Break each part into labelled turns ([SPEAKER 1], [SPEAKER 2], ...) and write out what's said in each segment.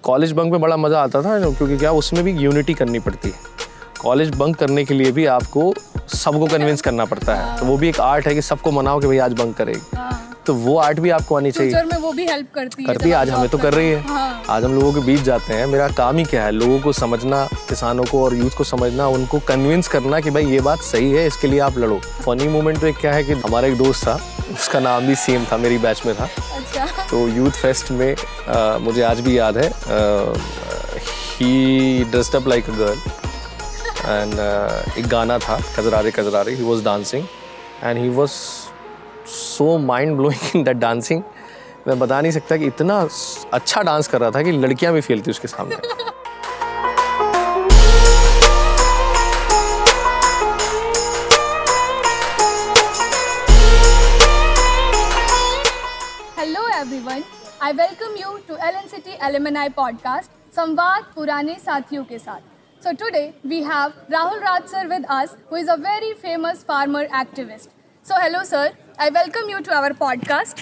[SPEAKER 1] College bunk में बड़ा मज़ा आता था क्योंकि क्या उसमें भी यूनिटी करनी पड़ती है। कॉलेज बंक करने के लिए भी आपको सबको कन्विंस करना पड़ता है, तो वो भी एक आर्ट है कि सबको मनाओ कि भाई आज बंक करेगी। तो वो आर्ट भी आपको आनी चाहिए।
[SPEAKER 2] फ्यूचर में वो भी हेल्प करती है।
[SPEAKER 1] आज हमें तो कर रही है। आज हम लोगों के बीच जाते हैं। मेरा काम ही क्या है, लोगों को समझना, किसानों को और यूथ को समझना, उनको कन्विंस करना कि भाई ये बात सही है, इसके लिए आप लड़ो। फनी मोमेंट तो एक क्या है कि हमारा एक दोस्त था, उसका नाम भी सेम था, मेरी बैच में था।
[SPEAKER 2] अच्छा।
[SPEAKER 1] तो यूथ फेस्ट में मुझे आज भी याद है, he dressed up like a girl and एक गाना था Kajrare Kajrare, he was dancing and he was so mind blowing in that dancing. मैं बता नहीं सकता कि इतना अच्छा डांस कर रहा था कि लड़कियां भी फेल थी उसके सामने।
[SPEAKER 2] Hello everyone, I welcome you to LNCT alumni podcast Samvaad पुराने साथियों के साथ। So today we have Rahul Raj sir with us, who is a very famous farmer activist. So hello sir, I welcome you to our podcast.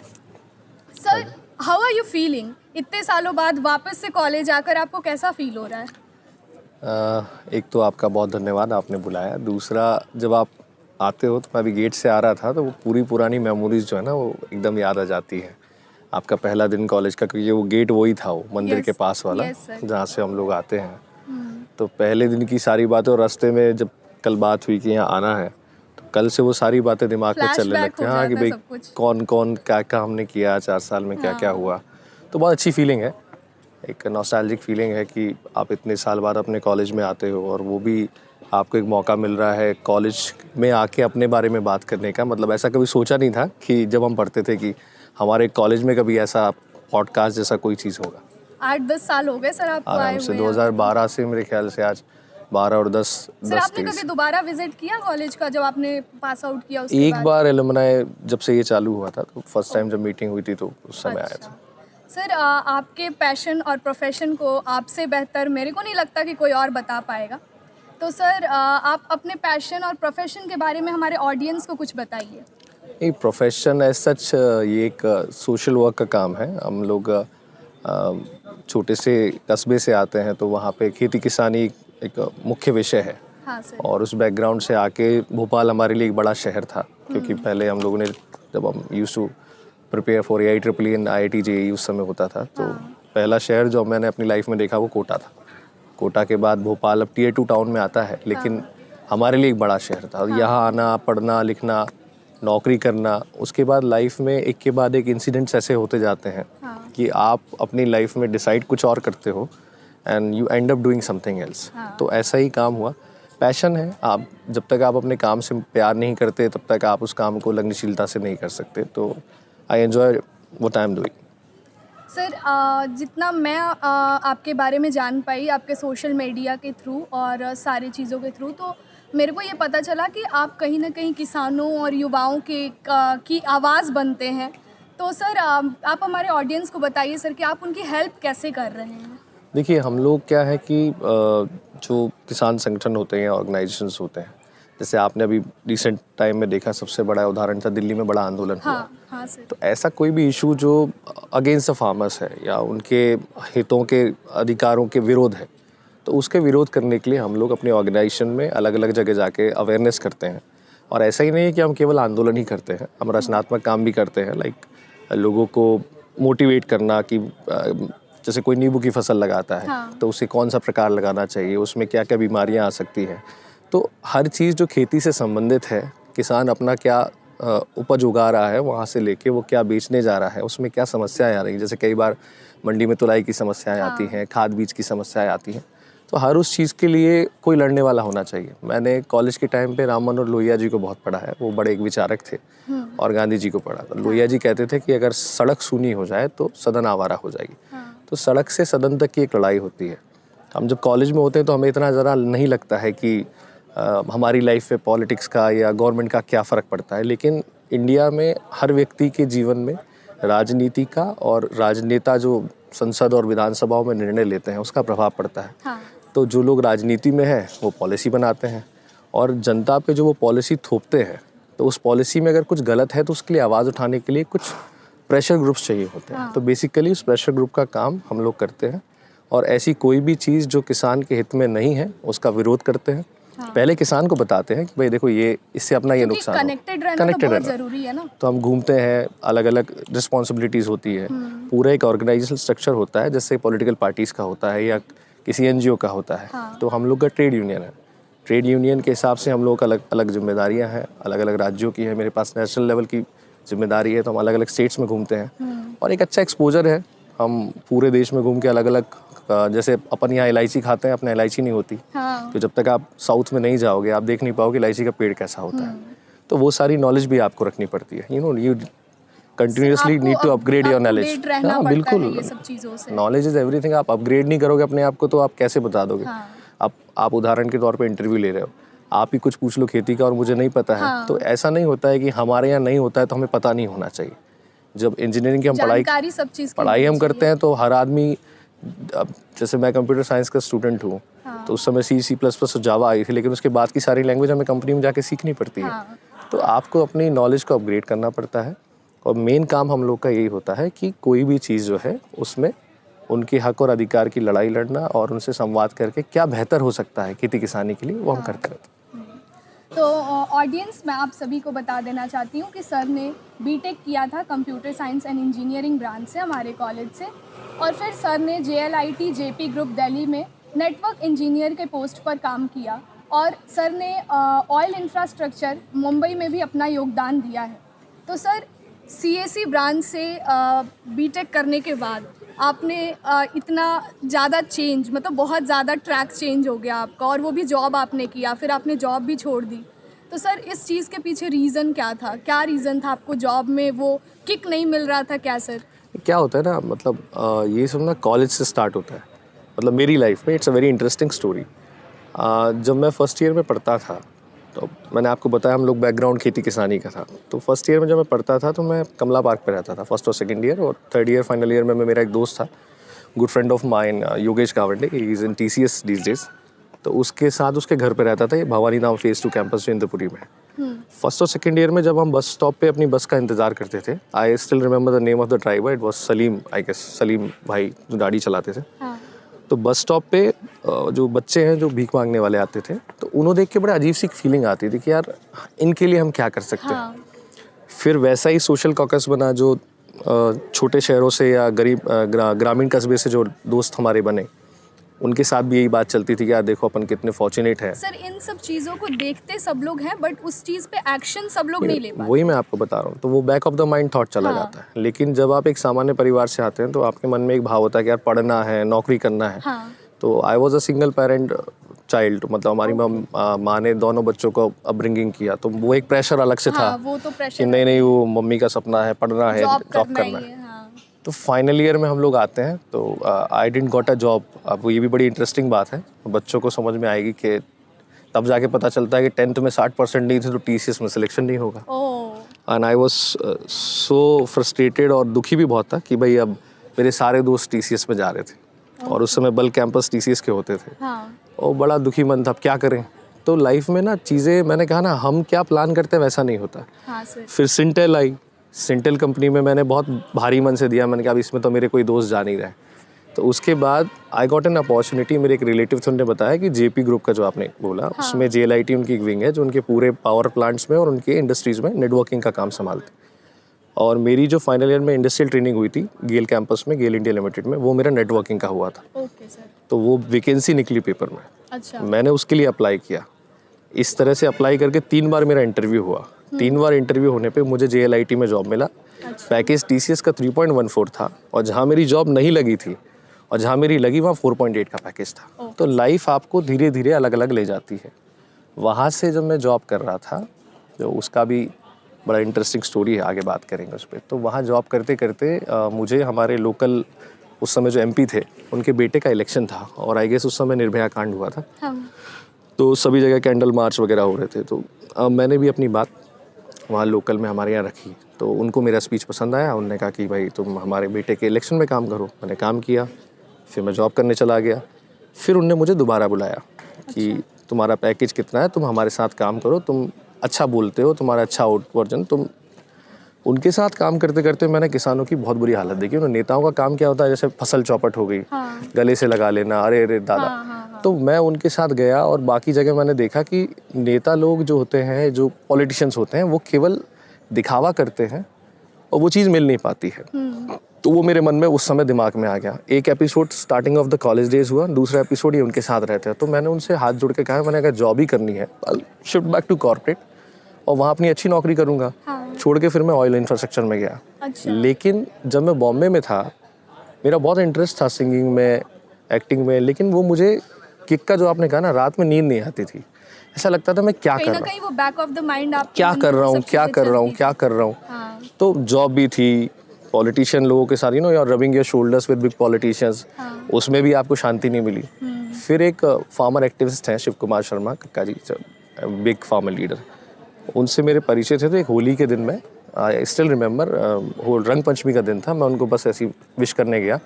[SPEAKER 2] Sir, how are you feeling? इतने सालों बाद वापस से college आकर आपको कैसा feel हो रहा है?
[SPEAKER 1] एक तो आपका बहुत धन्यवाद, आपने बुलाया। दूसरा, जब आप आते हो तो मैं अभी गेट से आ रहा था तो वो पूरी पुरानी मेमोरीज जो है ना वो एकदम याद आ जाती है। आपका पहला दिन कॉलेज का, क्योंकि वो गेट वही था, वो मंदिर के पास वाला, जहाँ से हम लोग आते हैं। तो पहले दिन की सारी बातें, और रास्ते में जब कल बात हुई कि यहाँ आना है, तो कल से वो सारी बातें दिमाग में चलने लगती हैं। हाँ, कि भाई कौन कौन क्या क्या हमने किया 4 साल में, क्या क्या हुआ। तो बहुत अच्छी फीलिंग है, एक नॉस्टैल्जिक फीलिंग है कि आप इतने साल बाद अपने कॉलेज में आते हो और वो भी आपको एक मौका मिल रहा है कॉलेज में आके अपने बारे में बात करने का। मतलब ऐसा कभी सोचा नहीं था कि जब हम पढ़ते थे कि हमारे कॉलेज में कभी ऐसा पॉडकास्ट जैसा कोई चीज़ होगा।
[SPEAKER 2] 8-10 साल हो गए सर आपको आए हुए।
[SPEAKER 1] 2012 से मेरे ख्याल से आज 12 और 10।
[SPEAKER 2] सर आपने कभी दोबारा विजिट किया कॉलेज का जब आपने पास आउट किया उसके
[SPEAKER 1] एक बार एलुमनी जब से ये चालू हुआ था, तो फर्स्ट टाइम जब मीटिंग हुई थी तो उस समय आया था।
[SPEAKER 2] सर आपके पैशन और प्रोफेशन को आपसे बेहतर मेरे को नहीं लगता कि कोई और बता पाएगा। तो सर आप अपने पैशन और प्रोफेशन के बारे में हमारे ऑडियंस को कुछ बताइए।
[SPEAKER 1] ये प्रोफेशन एज सच ये एक सोशल वर्क का काम है। हम लोग छोटे से कस्बे से आते हैं, तो वहाँ पे खेती किसानी एक मुख्य विषय है।
[SPEAKER 2] हाँ सर।
[SPEAKER 1] और उस बैकग्राउंड से आके भोपाल हमारे लिए एक बड़ा शहर था, क्योंकि पहले हम लोगों ने, जब हम used to prepare for AIEEE and IIT JEE उस समय होता था, तो पहला शहर जो मैंने अपनी लाइफ में देखा वो कोटा था। कोटा के बाद भोपाल अब Tier 2 टाउन में आता है, लेकिन हमारे लिए एक बड़ा शहर था। यहाँ आना, पढ़ना, लिखना, नौकरी करना, उसके बाद लाइफ में एक के बाद एक इंसिडेंट्स ऐसे होते जाते हैं कि आप अपनी लाइफ में डिसाइड कुछ और करते हो and you and up doing something else. तो ऐसा ही काम हुआ। पैशन है, आप जब तक आप अपने काम से प्यार नहीं करते तब तक आप उस काम को लगनशीलता से नहीं कर सकते। तो I enjoy what I am doing.
[SPEAKER 2] Sir जितना मैं आपके बारे में जान पाई आपके सोशल मीडिया के थ्रू और सारी चीज़ों के थ्रू, तो मेरे को ये पता चला कि आप कहीं ना कहीं किसानों और युवाओं के की आवाज़ बनते हैं। तो सर आप हमारे ऑडियंस को बताइए सर कि आप उनकी हेल्प कैसे कर रहे हैं।
[SPEAKER 1] देखिए, हम लोग क्या है कि जो किसान संगठन होते हैं, ऑर्गेनाइजेशंस होते हैं, जैसे आपने अभी रिसेंट टाइम में देखा, सबसे बड़ा उदाहरण था दिल्ली में बड़ा आंदोलन हुआ।
[SPEAKER 2] हाँ सर। तो
[SPEAKER 1] ऐसा कोई भी इशू जो अगेंस्ट द फार्मर्स है या उनके हितों के अधिकारों के विरोध है, तो उसके विरोध करने के लिए हम लोग अपने ऑर्गेनाइजेशन में अलग अलग जगह जाके अवेयरनेस करते हैं। और ऐसा ही नहीं है कि हम केवल आंदोलन ही करते हैं, हम रचनात्मक काम भी करते हैं। लाइक लोगों को मोटिवेट करना कि जैसे कोई नींबू की फसल लगाता है, तो उसे कौन सा प्रकार लगाना चाहिए, उसमें क्या क्या बीमारियां आ सकती हैं। तो हर चीज़ जो खेती से संबंधित है, किसान अपना क्या उपज उगा रहा है, वहाँ से लेके वो क्या बेचने जा रहा है, उसमें क्या समस्याएं आ रही हैं। जैसे कई बार मंडी में तुलाई की समस्याएं आती हैं, खाद बीज की समस्याएं आती हैं। तो हर उस चीज़ के लिए कोई लड़ने वाला होना चाहिए। मैंने कॉलेज के टाइम पे राम मनोहर लोहिया जी को बहुत पढ़ा है, वो बड़े एक विचारक थे, और गांधी जी को पढ़ा। तो लोहिया जी कहते थे कि अगर सड़क सूनी हो जाए तो सदन आवारा हो जाएगी। तो सड़क से सदन तक की एक लड़ाई होती है। हम जब कॉलेज में होते हैं तो हमें इतना ज़रा नहीं लगता है कि हमारी लाइफ में पॉलिटिक्स का या गवर्नमेंट का क्या फ़र्क पड़ता है, लेकिन इंडिया में हर व्यक्ति के जीवन में राजनीति का और राजनेता जो संसद और विधानसभाओं में निर्णय लेते हैं उसका प्रभाव पड़ता है। तो जो लोग राजनीति में हैं वो पॉलिसी बनाते हैं, और जनता पे जो वो पॉलिसी थोपते हैं, तो उस पॉलिसी में अगर कुछ गलत है तो उसके लिए आवाज़ उठाने के लिए कुछ प्रेशर ग्रुप्स चाहिए होते हैं। तो बेसिकली उस प्रेशर ग्रुप का काम हम लोग करते हैं, और ऐसी कोई भी चीज़ जो किसान के हित में नहीं है उसका विरोध करते हैं। पहले किसान को बताते हैं कि भाई देखो ये इससे अपना ये नुकसान
[SPEAKER 2] कनेक्टेड रहना तो बहुत जरूरी है ना।
[SPEAKER 1] तो हम घूमते हैं, अलग अलग रिस्पॉन्सिबिलिटीज़ होती है, पूरा एक ऑर्गेनाइजेशनल स्ट्रक्चर होता है जैसे पॉलिटिकल पार्टीज़ का होता है या किसी NGO का होता है। तो हम लोग का ट्रेड यूनियन है, ट्रेड यूनियन के हिसाब से हम लोग अलग अलग जिम्मेदारियां हैं, अलग अलग राज्यों की है। मेरे पास नेशनल लेवल की जिम्मेदारी है, तो हम अलग अलग स्टेट्स में घूमते हैं और एक अच्छा एक्सपोजर है। हम पूरे देश में घूम के अलग अलग, जैसे अपन यहाँ इलायची खाते हैं, अपना इलायची नहीं होती। तो जब तक आप साउथ में नहीं जाओगे आप देख नहीं पाओगे इलायची का पेड़ कैसा होता है। तो वो सारी नॉलेज भी आपको रखनी पड़ती है। You continuously need to upgrade your knowledge. हाँ बिल्कुल, नॉलेज इज एवरीथिंग। आप अपग्रेड नहीं करोगे अपने आप को तो आप कैसे बता दोगे। आप उदाहरण के तौर पे इंटरव्यू ले रहे हो, आप ही कुछ पूछ लो खेती का और मुझे नहीं पता है, तो ऐसा नहीं होता है कि हमारे यहाँ नहीं होता है तो हमें पता नहीं होना चाहिए। जब इंजीनियरिंग की हम पढ़ाई हम करते हैं तो हर आदमी, अब जैसे मैं कंप्यूटर साइंस का स्टूडेंट हूँ, तो उस समय C++ जावा आई थी, लेकिन उसके बाद की सारी लैंग्वेज हमें कंपनी में जाके सीखनी पड़ती है। तो आपको अपनी नॉलेज को अपग्रेड करना पड़ता है और मेन काम हम लोग का यही होता है कि कोई भी चीज़ जो है उसमें उनके हक और अधिकार की लड़ाई लड़ना और उनसे संवाद करके क्या बेहतर हो सकता है खेती किसानी के लिए, वो हम करते रहते हैं।
[SPEAKER 2] तो ऑडियंस, मैं आप सभी को बता देना चाहती हूँ कि सर ने बीटेक किया था computer science and engineering branch से, हमारे कॉलेज से, और फिर सर ने JLIT JP ग्रुप दिल्ली में नेटवर्क इंजीनियर के पोस्ट पर काम किया और सर ने ऑयल इंफ्रास्ट्रक्चर मुंबई में भी अपना योगदान दिया है। तो सर CSE ब्रांच से बीटेक करने के बाद आपने इतना ज़्यादा चेंज, मतलब बहुत ज़्यादा ट्रैक चेंज हो गया आपका, और वो भी जॉब आपने किया, फिर आपने जॉब भी छोड़ दी। तो सर इस चीज़ के पीछे रीज़न क्या था? क्या रीज़न था आपको जॉब में वो किक नहीं मिल रहा था क्या सर?
[SPEAKER 1] क्या होता है ना, मतलब ये सब ना कॉलेज से स्टार्ट होता है। मतलब मेरी लाइफ में it's a very interesting story. जब मैं फर्स्ट ईयर में पढ़ता था तो मैंने आपको बताया हम लोग बैकग्राउंड खेती किसानी का था। तो फर्स्ट ईयर में जब मैं पढ़ता था तो मैं कमला पार्क पे रहता था, फर्स्ट और सेकंड ईयर, और थर्ड ईयर फाइनल ईयर में मेरा एक दोस्त था, good friend of mine, Yogesh Gawande, he is in TCS these days. तो उसके साथ उसके घर पे रहता था, ये भवानी धाम फेज़ 2 कैंपस जो इंद्रपुरी में है। फर्स्ट और सेकंड ईयर में जब हम बस स्टॉप पे अपनी बस का इंतज़ार करते थे, I still remember the name of the driver, it was Salim, I guess Salim भाई जो गाड़ी चलाते थे। तो बस स्टॉप पे जो बच्चे हैं जो भीख मांगने वाले आते थे, तो उन्हें देख के बड़ा अजीब सी फीलिंग आती थी कि यार इनके लिए हम क्या कर सकते हैं। फिर वैसा ही सोशल कॉकस बना जो छोटे शहरों से या गरीब ग्रामीण कस्बे से जो दोस्त हमारे बने, उनके साथ भी यही बात चलती थी कि यार देखो अपन कितने फॉर्चुनेट हैं।
[SPEAKER 2] सर इन सब चीज़ों को देखते सब लोग हैं, बट उस चीज़ पे एक्शन सब लोग नहीं ले पाते।
[SPEAKER 1] वही मैं आपको बता रहा हूँ, तो वो back of the mind thought चला जाता है। लेकिन जब आप एक सामान्य परिवार से आते हैं तो आपके मन में एक भाव होता है कि यार पढ़ना है, नौकरी करना है। तो I was a single parent child, मतलब हमारी माँ ने दोनों बच्चों को अपब्रिंगिंग किया, तो वो एक प्रेशर अलग से था
[SPEAKER 2] वो तो प्रेशर
[SPEAKER 1] कि नहीं वो मम्मी का सपना है, पढ़ना है, जॉब करना है। तो फाइनल ईयर में हम लोग आते हैं तो I didn't got a job. अब ये भी बड़ी इंटरेस्टिंग बात है, बच्चों को समझ में आएगी कि तब जाके पता चलता है कि 10th में 60% नहीं थे तो TCS में सिलेक्शन नहीं होगा। And I was so frustrated और दुखी भी बहुत था कि भाई अब मेरे सारे दोस्त TCS में जा रहे थे और उस समय बल्क कैंपस TCS के होते थे। और बड़ा दुखी मन था, अब क्या करें। तो लाइफ में ना चीज़ें, मैंने कहा ना हम क्या प्लान करते हैं वैसा नहीं होता। फिर सिंटेल आई, सिंटेल कंपनी में मैंने बहुत भारी मन से दिया, मैंने कहा अब इसमें तो मेरे कोई दोस्त जा नहीं रहे। तो उसके बाद आई गॉट एन अपॉर्चुनिटी, मेरे एक रिलेटिव थे, उन्होंने बताया कि JP ग्रुप का जो आपने बोला, उसमें JLIT उनकी एक विंग है जो उनके पूरे पावर प्लांट्स में और उनके इंडस्ट्रीज़ में नेटवर्किंग का काम संभालते। और मेरी जो फाइनल ईयर में इंडस्ट्रियल ट्रेनिंग हुई थी गेल कैंपस में, गेल इंडिया लिमिटेड में, वो मेरा नेटवर्किंग का हुआ था। तो वो वैकेंसी निकली पेपर में, मैंने उसके लिए अप्लाई किया। इस तरह से अप्लाई करके 3 बार मेरा इंटरव्यू हुआ। 3 बार इंटरव्यू होने पे मुझे JLIT में जॉब मिला। पैकेज TCS का 3.14 था और जहाँ मेरी जॉब नहीं लगी थी और जहाँ मेरी लगी वहाँ 4.8 का पैकेज था। तो लाइफ आपको धीरे धीरे अलग अलग ले जाती है। वहाँ से जब मैं जॉब कर रहा था, जो उसका भी बड़ा इंटरेस्टिंग स्टोरी है, आगे बात करेंगे उस पर। तो वहाँ जॉब करते करते मुझे हमारे लोकल उस समय जो MP थे उनके बेटे का इलेक्शन था और आई गेस उस समय निर्भया कांड हुआ था। तो सभी जगह कैंडल मार्च वगैरह हो रहे थे। तो मैंने भी अपनी बात वहाँ लोकल में हमारे यहाँ रखी। तो उनको मेरा स्पीच पसंद आया, उन्होंने कहा कि भाई तुम हमारे बेटे के इलेक्शन में काम करो। मैंने काम किया, फिर मैं जॉब करने चला गया। फिर उन्होंने मुझे दोबारा बुलाया कि तुम्हारा पैकेज कितना है, तुम हमारे साथ काम करो, तुम अच्छा बोलते हो, तुम्हारा अच्छा आउट वर्जन, उनके साथ काम करते करते मैंने किसानों की बहुत बुरी हालत देखी। उन्होंने नेताओं का काम क्या होता है, जैसे फसल चौपट हो गई,
[SPEAKER 2] हाँ,
[SPEAKER 1] गले से लगा लेना, अरे अरे दादा।
[SPEAKER 2] हाँ, हाँ, हाँ।
[SPEAKER 1] तो मैं उनके साथ गया और बाकी जगह मैंने देखा कि नेता लोग जो होते हैं, जो पॉलिटिशियंस होते हैं, वो केवल दिखावा करते हैं और वो चीज़ मिल नहीं पाती है। तो वो मेरे मन में उस समय दिमाग में आ गया। एक episode starting of the college days हुआ, दूसरा एपिसोड ये उनके साथ रहते हैं। तो मैंने उनसे हाथ जोड़ के कहा, मैंने अगर जॉब ही करनी है, शिफ्ट बैक टू कॉर्पोरेट और वहाँ अपनी अच्छी नौकरी करूँगा।
[SPEAKER 2] हाँ।
[SPEAKER 1] छोड़ के फिर मैं ऑयल इंफ्रास्ट्रक्चर में गया।
[SPEAKER 2] अच्छा।
[SPEAKER 1] लेकिन जब मैं बॉम्बे में था, मेरा बहुत इंटरेस्ट था सिंगिंग में, एक्टिंग में, लेकिन वो मुझे किक का जो आपने कहा ना, रात में नींद नहीं आती थी। ऐसा लगता था मैं क्या
[SPEAKER 2] कहीं
[SPEAKER 1] कर
[SPEAKER 2] ना
[SPEAKER 1] रहा हूँ,
[SPEAKER 2] कहीं वो बैक ऑफ द माइंड आप
[SPEAKER 1] क्या कर रहा हूँ, क्या कर रहा हूँ, क्या कर रहा हूँ।
[SPEAKER 2] हाँ,
[SPEAKER 1] तो जॉब भी थी, पॉलिटिशियन लोगों के साथ, you know, you are rubbing your shoulders with big politicians,
[SPEAKER 2] हाँ।
[SPEAKER 1] उसमें भी आपको शांति नहीं मिली। फिर एक फार्मर एक्टिविस्ट हैं शिव कुमार शर्मा कक्का जी, बिग फार्मर लीडर, उनसे मेरे परिचय थे। तो एक होली के दिन में, आई स्टिल रिमेंबर, वो रंग पंचमी का दिन था, मैं उनको बस ऐसी विश करने गया।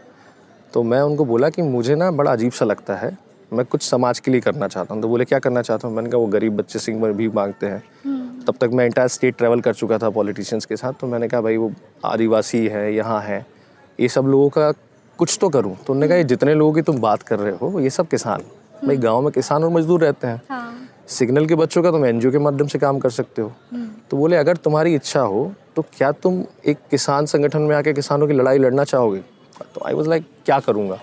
[SPEAKER 1] तो मैं उनको बोला कि मुझे ना बड़ा अजीब सा लगता है, मैं कुछ समाज के लिए करना चाहता हूँ। तो बोले क्या करना चाहता हूँ? मैंने कहा वो गरीब बच्चे सिंह में भी मांगते हैं। तब तक मैं इंटायर स्टेट ट्रैवल कर चुका था पॉलिटिशियंस के साथ। तो मैंने कहा भाई वो आदिवासी है, यहाँ है, ये सब लोगों का कुछ तो करूँ। तो उन्होंने कहा ये जितने लोगों की तुम बात कर रहे हो, ये सब किसान, भाई गाँव में किसान और मजदूर रहते हैं।
[SPEAKER 2] हाँ।
[SPEAKER 1] सिग्नल के बच्चों का तुम एनजीओ के माध्यम से काम कर सकते हो। तो बोले अगर तुम्हारी इच्छा हो तो क्या तुम एक किसान संगठन में आके किसानों की लड़ाई लड़ना चाहोगे? तो आई वाज लाइक क्या करूँगा?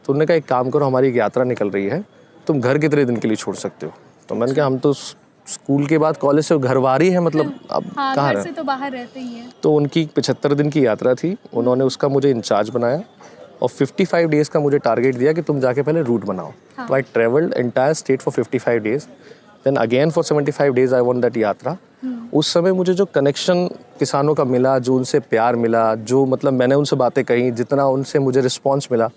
[SPEAKER 1] तो उन्होंने कहा एक काम करो, हमारी एक यात्रा निकल रही है, तुम घर कितने दिन के लिए छोड़ सकते हो? तो मैंने कहा हम तो स्कूल के बाद कॉलेज से घरवारी है, मतलब अब
[SPEAKER 2] हाँ,
[SPEAKER 1] कहाँ
[SPEAKER 2] घर
[SPEAKER 1] रहे।
[SPEAKER 2] से तो बाहर रहते ही हैं।
[SPEAKER 1] तो उनकी 75 दिन की यात्रा थी, उन्होंने उसका मुझे इंचार्ज बनाया और 55 डेज़ का मुझे टारगेट दिया कि तुम जाके पहले रूट बनाओ। तो I travelled entire state for 55 days, then again for 75 days I want that यात्रा। उस समय मुझे जो कनेक्शन किसानों का मिला, जो उनसे प्यार मिला, जो मतलब मैंने उनसे बातें कही, जितना उनसे मुझे रिस्पॉन्स मिला,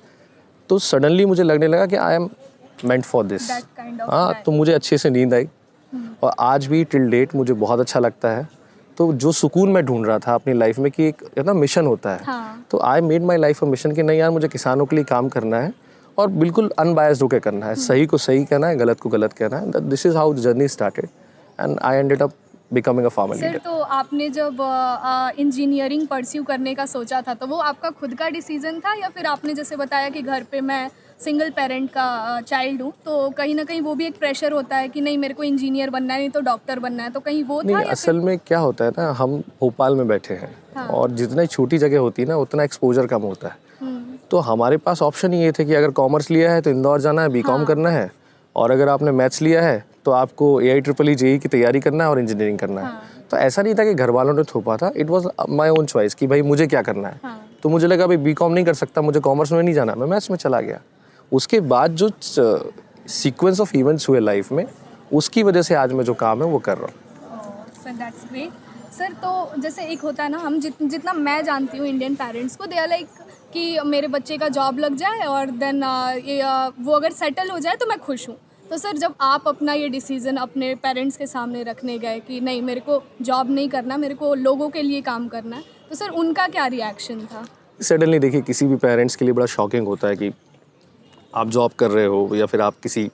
[SPEAKER 1] तो सडनली मुझे लगने लगा कि I am meant for this.
[SPEAKER 2] That kind of
[SPEAKER 1] हाँ,
[SPEAKER 2] man.
[SPEAKER 1] तो मुझे अच्छे से नींद आई और आज भी टिल डेट मुझे बहुत अच्छा लगता है। तो जो सुकून मैं ढूंढ रहा था अपनी लाइफ में कि एक ना मिशन होता है,
[SPEAKER 2] हाँ।
[SPEAKER 1] तो I made my life a mission कि नहीं यार मुझे किसानों के लिए काम करना है और बिल्कुल अनबायस्ड होकर करना है। सही को सही कहना है, गलत को गलत कहना है। This is how the journey started and I ended up becoming a farmer
[SPEAKER 2] sir,
[SPEAKER 1] leader.
[SPEAKER 2] तो आपने जब इंजीनियरिंग परस्यू करने का सोचा था, तो वो आपका खुद का डिसीजन था या फिर आपने जैसे बताया कि घर पे मैं सिंगल पेरेंट का चाइल्ड हूँ, तो कहीं ना कहीं वो भी एक प्रेशर होता है कि नहीं मेरे को इंजीनियर बनना है, नहीं तो डॉक्टर बनना है, तो कहीं वो था
[SPEAKER 1] नहीं,
[SPEAKER 2] या
[SPEAKER 1] असल में क्या होता है ना, हम भोपाल में बैठे हैं
[SPEAKER 2] हाँ।
[SPEAKER 1] और जितना छोटी जगह होती है ना, उतना एक्सपोजर कम होता है। तो हमारे पास ऑप्शन ही ये थे कि अगर कॉमर्स लिया है तो इंदौर जाना है, बीकॉम करना है, और अगर आपने मैथ्स लिया है तो आपको AIEEE JEE की तैयारी करना है और इंजीनियरिंग करना है। तो ऐसा नहीं था कि घर वालों ने थोपा था, it was my own choice कि भाई मुझे क्या करना है। तो मुझे लगा भाई बीकॉम नहीं कर सकता, मुझे कॉमर्स में नहीं जाना, मैं मैथ्स में चला गया। उसके बाद जो सीक्वेंस ऑफ इवेंट्स हुए लाइफ में, उसकी वजह से आज मैं जो काम है वो कर रहा हूँ।
[SPEAKER 2] Sir that's great. सर, तो जैसे एक होता है ना, हम जितना मैं जानती हूँ इंडियन पेरेंट्स को, दे आर लाइक कि मेरे बच्चे का जॉब लग जाए और देन वो अगर सेटल हो जाए तो मैं खुश हूँ। तो सर, जब आप अपना ये डिसीज़न अपने पेरेंट्स के सामने रखने गए कि नहीं मेरे को जॉब नहीं करना, मेरे को लोगों के लिए काम करना है, तो सर उनका क्या रिएक्शन था?
[SPEAKER 1] सडनली देखिए, किसी भी पेरेंट्स के लिए बड़ा शॉकिंग होता है कि आप जॉब कर रहे हो या फिर आप किसी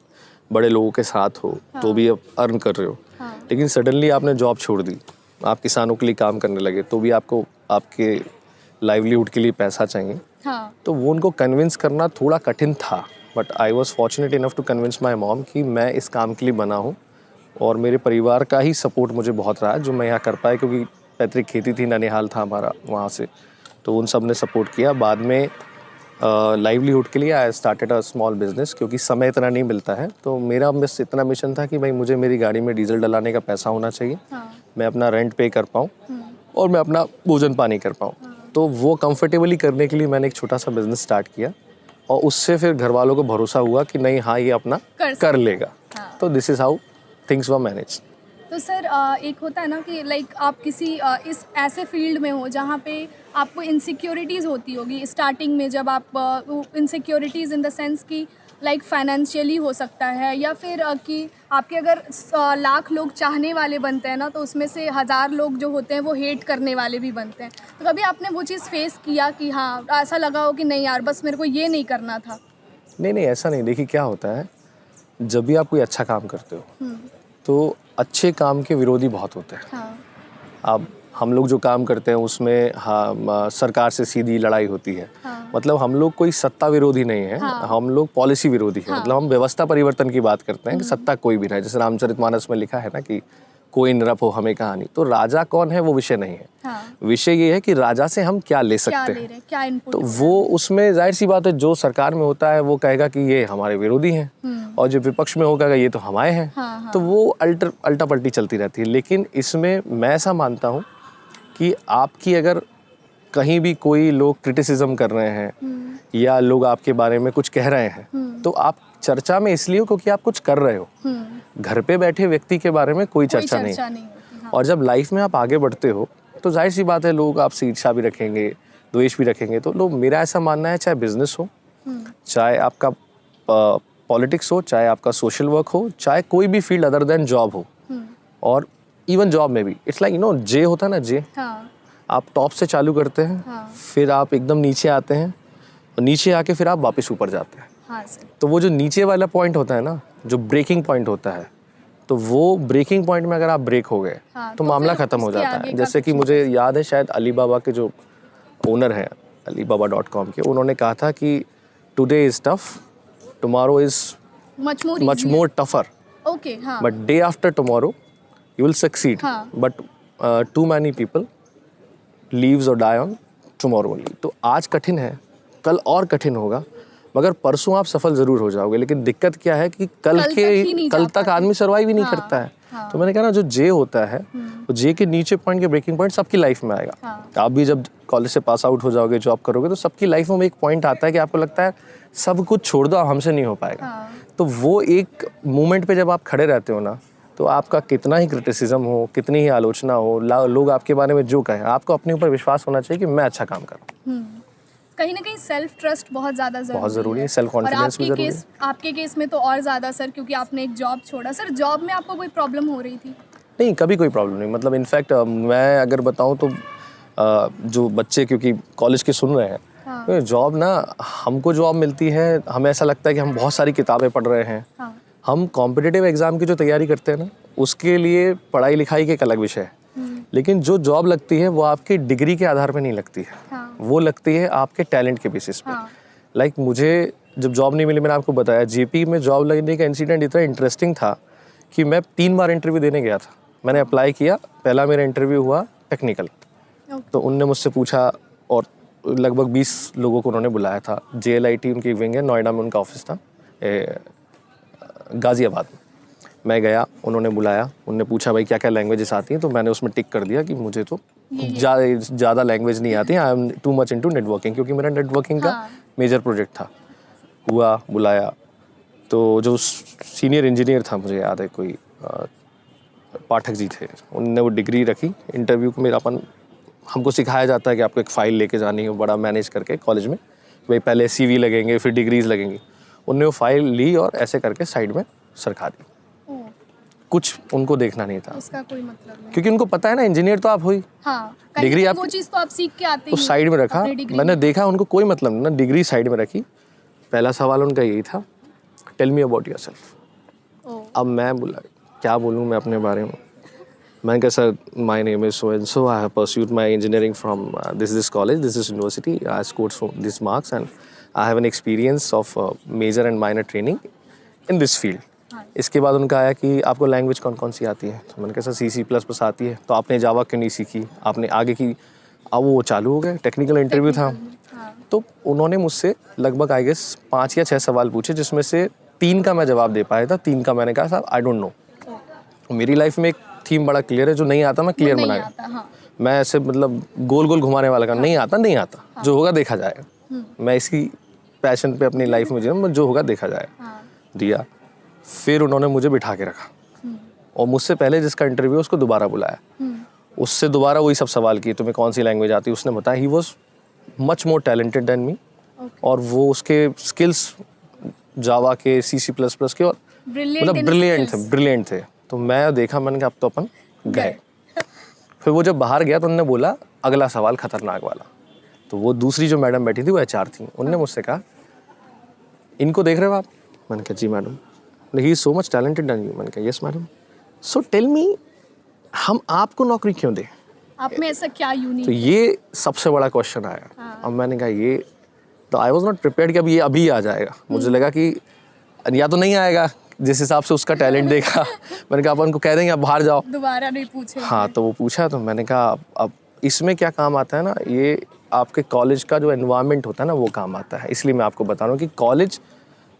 [SPEAKER 1] बड़े लोगों के साथ हो, तो भी आप अर्न कर रहे हो, लेकिन सडनली आपने जॉब छोड़ दी, आप किसानों के लिए काम करने लगे, तो भी आपको आपके लाइवलीहुड के लिए पैसा चाहिए। तो वो उनको कन्विंस करना थोड़ा कठिन था, but I was fortunate enough to convince my mom कि मैं इस काम के लिए बना हूँ और मेरे परिवार का ही सपोर्ट मुझे बहुत रहा है जो मैं यहाँ कर पाया, क्योंकि पैतृक खेती थी, ननिहाल था हमारा वहाँ से, तो उन सब ने सपोर्ट किया। बाद में लाइवलीहुड के लिए I started a small business, क्योंकि समय इतना नहीं मिलता है। तो मेरा बस इतना मिशन था कि भाई मुझे मेरी गाड़ी में डीजल डलाने का पैसा होना चाहिए, मैं अपना रेंट पे कर पाऊँ और मैं अपना भोजन पानी कर पाऊँ। तो वो कंफर्टेबली करने के लिए मैंने एक छोटा सा बिजनेस स्टार्ट किया और उससे फिर घर वालों को भरोसा हुआ कि नहीं हाँ ये अपना कर लेगा। तो this is how things were manage.
[SPEAKER 2] तो सर, एक होता है ना कि लाइक आप किसी इस ऐसे फील्ड में हो जहाँ पे आपको इनसिक्योरिटीज़ होती होगी स्टार्टिंग में, जब आप इनसिक्योरिटीज़ इन द सेंस कि लाइक फाइनेंशियली हो सकता है, या फिर कि आपके अगर लाख लोग चाहने वाले बनते हैं ना, तो उसमें से 1000 लोग जो होते हैं वो हेट करने वाले भी बनते हैं। तो कभी आपने वो चीज़ फेस किया कि हाँ ऐसा लगा हो कि नहीं यार बस मेरे को ये नहीं करना था?
[SPEAKER 1] नहीं, ऐसा नहीं। देखिए क्या होता है, जब भी आप कोई अच्छा काम करते हो तो अच्छे काम के विरोधी बहुत होते हैं। आप हम लोग जो काम करते हैं उसमें सरकार से सीधी लड़ाई होती है। मतलब हम लोग कोई सत्ता विरोधी नहीं है, हम लोग पॉलिसी विरोधी है। मतलब हम व्यवस्था परिवर्तन की बात करते हैं कि सत्ता कोई भी नहीं, जैसे रामचरितमानस में लिखा है ना कि कोई नृप हो हमें कहानी। तो राजा कौन है वो विषय नहीं है, विषय ये है कि राजा से हम क्या ले सकते हैं,
[SPEAKER 2] क्या इनपुट।
[SPEAKER 1] तो वो उसमें जाहिर सी बात है जो सरकार में होता है वो कहेगा कि ये हमारे विरोधी हैं, और जो विपक्ष में होगा ये तो हमारे हैं। तो वो अल्टा पल्टी चलती रहती है। लेकिन इसमें मैं ऐसा मानता हूँ कि आपकी अगर कहीं भी कोई लोग क्रिटिसिज्म कर रहे हैं या लोग आपके बारे में कुछ कह रहे हैं, तो आप चर्चा में इसलिए हो क्योंकि आप कुछ कर रहे हो। घर पे बैठे व्यक्ति के बारे में कोई चर्चा नहीं होती। और जब लाइफ में आप आगे बढ़ते हो तो जाहिर सी बात है लोग आपसे ईर्ष्या भी रखेंगे, द्वेष भी रखेंगे। तो लोग, मेरा ऐसा मानना है, चाहे बिजनेस हो, चाहे आपका पॉलिटिक्स हो, चाहे आपका सोशल वर्क हो, चाहे कोई भी फील्ड अदर देन जॉब हो, और इवन जॉब में भी इट्स लाइक जे होता है ना, जे आप टॉप से चालू करते हैं, फिर आप एकदम नीचे आते हैं, और नीचे आके फिर आप वापस ऊपर जाते हैं। तो वो जो नीचे वाला पॉइंट होता है ना, जो ब्रेकिंग पॉइंट होता है, तो वो ब्रेकिंग पॉइंट में अगर आप ब्रेक हो गए तो मामला खत्म हो जाता है। जैसे कि मुझे याद है, शायद अलीबाबा के जो ओनर हैं alibaba.com के, उन्होंने कहा था कि today is tough, tomorrow is much more tougher, but day after tomorrow you will succeed, but too many people leaves or die on tomorrow only. तो आज कठिन है, कल और कठिन होगा, मगर परसों आप सफल जरूर हो जाओगे। लेकिन दिक्कत क्या है कि कल तक आदमी सर्वाइव ही नहीं करता है। तो मैंने कहा ना, जो जे होता है वो जे के नीचे पॉइंट के ब्रेकिंग पॉइंट सबकी लाइफ में आएगा। आप भी जब कॉलेज से पास आउट हो जाओगे, जॉब करोगे, तो सबकी लाइफ में एक पॉइंट आता है कि आपको लगता है सब कुछ छोड़ दो, हमसे नहीं हो पाएगा। तो वो एक मोमेंट पे जब आप खड़े रहते हो ना, तो आपका कितना ही क्रिटिसिज्म हो, कितनी ही आलोचना हो, लोग आपके बारे में जो कहें, आपको अपने ऊपर विश्वास होना चाहिए कि मैं अच्छा काम कर रहा हूँ।
[SPEAKER 2] कहीं ना कहीं सेल्फ ट्रस्ट बहुत
[SPEAKER 1] ज़रूरी है, सेल्फ कॉन्फिडेंस भी ज़रूरी है।
[SPEAKER 2] आपके केस में तो और ज़्यादा सर, क्योंकि आपने एक जॉब छोड़ा। सर, जॉब में आपको कोई प्रॉब्लम हो रही थी?
[SPEAKER 1] नहीं, कभी कोई प्रॉब्लम नहीं। मतलब इनफैक्ट मैं अगर बताऊं तो जो बच्चे क्योंकि कॉलेज के सुन रहे हैं, तो जॉब ना, हमको जॉब मिलती है, हमें ऐसा लगता है कि हम बहुत सारी किताबें पढ़ रहे हैं। हम कॉम्पिटिटिव एग्ज़ाम की जो तैयारी करते हैं ना, उसके लिए पढ़ाई लिखाई के एक अलग विषय है। लेकिन जो जॉब लगती है वो आपकी डिग्री के आधार पे नहीं लगती है, वो लगती है आपके टैलेंट के बेसिस पे। लाइक मुझे जब जॉब नहीं मिली, मैंने आपको बताया, जेपी में जॉब लगने का इंसिडेंट इतना इंटरेस्टिंग था कि मैं 3 बार इंटरव्यू देने गया था। मैंने अप्लाई किया, पहला मेरा इंटरव्यू हुआ टेक्निकल, तो उनने मुझसे पूछा, और लगभग 20 लोगों को उन्होंने बुलाया था। JLIT उनकी विंग है, नोएडा में उनका ऑफिस था, गाज़ियाबाद में। मैं गया, उन्होंने बुलाया, उन्होंने पूछा भाई क्या क्या लैंग्वेजेस आती हैं, तो मैंने उसमें टिक कर दिया कि मुझे तो ज़्यादा लैंग्वेज नहीं आती, I am too much into networking, क्योंकि मेरा नेटवर्किंग का मेजर प्रोजेक्ट था। हुआ, बुलाया, तो जो सीनियर इंजीनियर था, मुझे याद है कोई पाठक जी थे, उनने वो डिग्री रखी। इंटरव्यू को मेरा हमको सिखाया जाता है कि आपको एक फ़ाइल लेके जानी हो बड़ा मैनेज करके कॉलेज में, भाई पहले CV लगेंगे, फिर डिग्रीज लगेंगी। उनने वो फाइल ली और ऐसे करके साइड में सरका दी। कुछ उनको देखना नहीं था, उसका कोई मतलब नहीं, क्योंकि उनको पता है ना, इंजीनियर तो आप हो ही, डिग्री आप,
[SPEAKER 2] वो चीज़ तो आप सीख के आते
[SPEAKER 1] हैं, तो साइड में रखा। मैंने देखा उनको कोई मतलब नहीं ना, डिग्री साइड में रखी। पहला सवाल उनका यही था, टेल मी अबाउट योरसेल्फ। अब मैं बोला क्या बोलूँ मैं अपने बारे में। मैंने कहा sir, my name is so and so, I have pursued my engineering from this college, this university, I scored this marks and I have an experience of major and minor training in this field. इसके बाद उनका आया कि आपको language कौन कौन सी आती है, तो मैंने कहा सर C++ आती है। तो आपने जावा क्यों नहीं सीखी, आपने आगे की। अब वो चालू हो गए, टेक्निकल इंटरव्यू था। तो उन्होंने मुझसे लगभग आई गेस 5 या 6 सवाल पूछे, जिसमें से 3 का मैं जवाब दे पाया था, 3 का मैंने कहा साहब आई डोंट नो। मेरी लाइफ में एक थीम बड़ा क्लियर है, जो नहीं आता मैं क्लियर बनाया। मैं ऐसे मतलब गोल गोल घुमाने वाला का नहीं आता, जो होगा देखा जाएगा। मैं इसी पैशन पे अपनी लाइफ में जो होगा देखा जाएगा, दिया। फिर उन्होंने मुझे बिठा के रखा, और मुझसे पहले जिसका इंटरव्यू उसको दोबारा बुलाया, उससे दोबारा वही सब सवाल किए, तुम्हें कौन सी लैंग्वेज आती है। उसने बताया he was much more talented than me, और वो उसके स्किल्स जावा के, C++ के, और मतलब ब्रिलियंट थे। तो मैं देखा, मैंने कहा अब तो अपन गए। फिर वो जब बाहर गया तो उन्होंने बोला अगला सवाल खतरनाक वाला। तो वो दूसरी जो मैडम बैठी थी वो HR थी, उनने मुझसे कहा इनको देख रहे हो आप? मैंने कहा जी madam. He is so much talented than you. मैंने कहा yes madam. So tell me, हम आपको नौकरी क्यों दें?
[SPEAKER 2] आप में ऐसा क्या यूनिक
[SPEAKER 1] तो ये सबसे बड़ा क्वेश्चन आया।
[SPEAKER 2] हाँ।
[SPEAKER 1] अब मैंने कहा ये तो आई वॉज नॉट प्रिपेयर्ड कि अब ये अभी आ जाएगा। मुझे लगा कि या तो नहीं आएगा जिस हिसाब से उसका टैलेंट देखा। मैंने कहा अपन को कह देंगे अब बाहर जाओ,
[SPEAKER 2] दोबारा नहीं पूछे?
[SPEAKER 1] हाँ तो वो पूछा तो मैंने कहा अब इसमें क्या काम आता है ना, ये आपके कॉलेज का जो एनवायरनमेंट होता है ना वो काम आता है। इसलिए मैं आपको बता रहा हूँ कि कॉलेज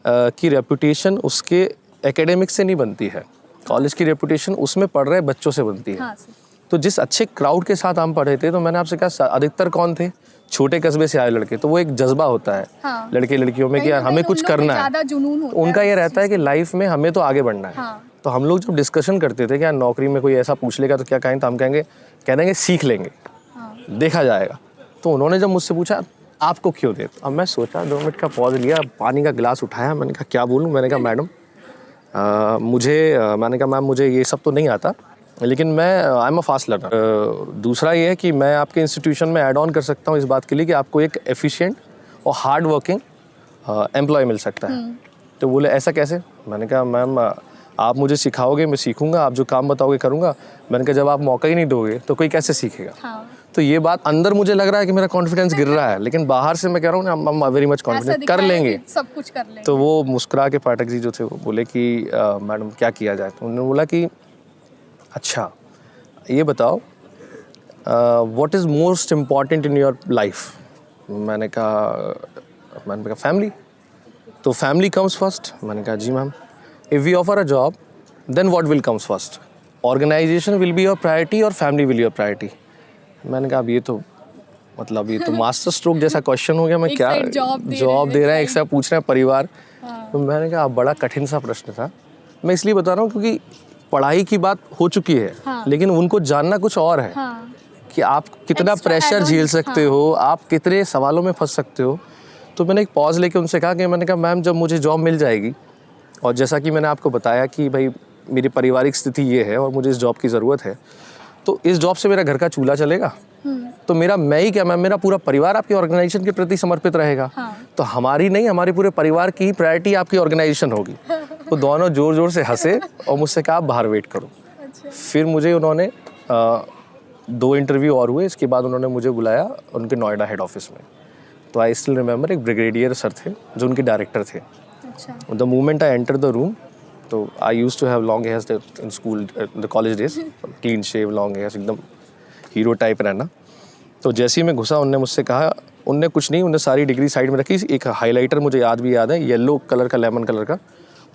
[SPEAKER 1] की रेपुटेशन उसके एकेडमिक से नहीं बनती है, कॉलेज की रेपुटेशन उसमें पढ़ रहे बच्चों से बनती है।
[SPEAKER 2] हाँ सर।
[SPEAKER 1] तो जिस अच्छे क्राउड के साथ हम पढ़े थे, तो मैंने आपसे कहा अधिकतर कौन थे, छोटे कस्बे से आए लड़के, तो वो एक जज्बा होता है
[SPEAKER 2] हाँ।
[SPEAKER 1] लड़के लड़कियों में कि यार हमें कुछ करना है,
[SPEAKER 2] ज़्यादा जुनून होता है
[SPEAKER 1] उनका ये
[SPEAKER 2] उस
[SPEAKER 1] रहता है कि लाइफ में हमें तो आगे बढ़ना है।
[SPEAKER 2] हाँ।
[SPEAKER 1] तो हम लोग जब डिस्कशन करते थे कि यार नौकरी में कोई ऐसा पूछ लेगा तो क्या कहें, तो हम कह देंगे सीख लेंगे,
[SPEAKER 2] हाँ।
[SPEAKER 1] देखा जाएगा। तो उन्होंने जब मुझसे पूछा आपको क्यों दे, अब मैं सोचा 2 मिनट का पॉज लिया, पानी का गिलास उठाया, मैंने कहा क्या बोलूँ। मैंने कहा मैडम मैंने कहा मैम मुझे ये सब तो नहीं आता, लेकिन मैं I am a fast learner. दूसरा ये है कि मैं आपके इंस्टीट्यूशन में ऐड ऑन कर सकता हूँ इस बात के लिए कि आपको एक एफिशिएंट और हार्ड वर्किंग एम्प्लॉय मिल सकता है। तो बोले ऐसा कैसे? मैंने कहा मैम आप मुझे सिखाओगे, मैं सीखूंगा, आप जो काम बताओगे करूंगा। मैंने कहा जब आप मौका ही नहीं दोगे तो कोई कैसे सीखेगा?
[SPEAKER 2] हाँ।
[SPEAKER 1] तो ये बात अंदर मुझे लग रहा है कि मेरा कॉन्फिडेंस गिर रहा है, लेकिन बाहर से मैं कह रहा हूँ ना वेरी मच कॉन्फिडेंस, कर लेंगे,
[SPEAKER 2] सब कुछ कर लेंगे।
[SPEAKER 1] तो वो मुस्कुरा के पाठक जी जो थे वो बोले कि मैडम क्या किया जाए? तो उन्होंने बोला कि अच्छा ये बताओ what is most important in your life? मैंने कहा फैमिली। तो फैमिली कम्स फर्स्ट। मैंने कहा जी ma'am. If we offer a job then what will comes first? Organisation will be your priority और फैमिली विल योर प्रायोरिटी? मैंने कहा अब ये तो मास्टर स्ट्रोक जैसा क्वेश्चन हो गया। मैं क्या जॉब दे रहा है, एक साथ पूछ रहे हैं परिवार। तो मैंने कहा बड़ा कठिन सा प्रश्न था। मैं इसलिए बता रहा हूँ क्योंकि पढ़ाई की बात हो चुकी है, लेकिन उनको जानना कुछ और है कि आप कितना प्रेशर झेल सकते हो, आप कितने सवालों में फंस सकते हो। तो मैंने एक पॉज लेके उनसे कहा कि मैंने कहा मैम जब मुझे जॉब मिल जाएगी, और जैसा कि मैंने आपको बताया कि भाई मेरी पारिवारिक स्थिति ये है और मुझे इस जॉब की ज़रूरत है, तो इस जॉब से मेरा घर का चूल्हा चलेगा, तो मैं ही क्या मैम, मेरा पूरा परिवार आपकी ऑर्गेनाइजेशन के प्रति समर्पित रहेगा। तो हमारी नहीं, हमारे पूरे परिवार की प्रायोरिटी आपकी ऑर्गेनाइजेशन होगी। तो दोनों जोर जोर से हंसे और मुझसे कहा आप बाहर वेट करो। फिर मुझे उन्होंने 2 इंटरव्यू और हुए, इसके बाद उन्होंने मुझे बुलाया उनके नोएडा हेड ऑफिस में। तो आई स्टिल रिमेंबर एक ब्रिगेडियर सर थे जो उनके डायरेक्टर थे। The moment I enter the room, तो I used to have long hairs in school, the college days, clean shave, long hairs, एकदम हीरो टाइप रहना। तो जैसे ही मैं घुसा उनने मुझसे कहा, उनने कुछ नहीं, उनने सारी डिग्री साइड में रखी, एक हाइलाइटर मुझे याद है, येलो कलर का, लेमन कलर का,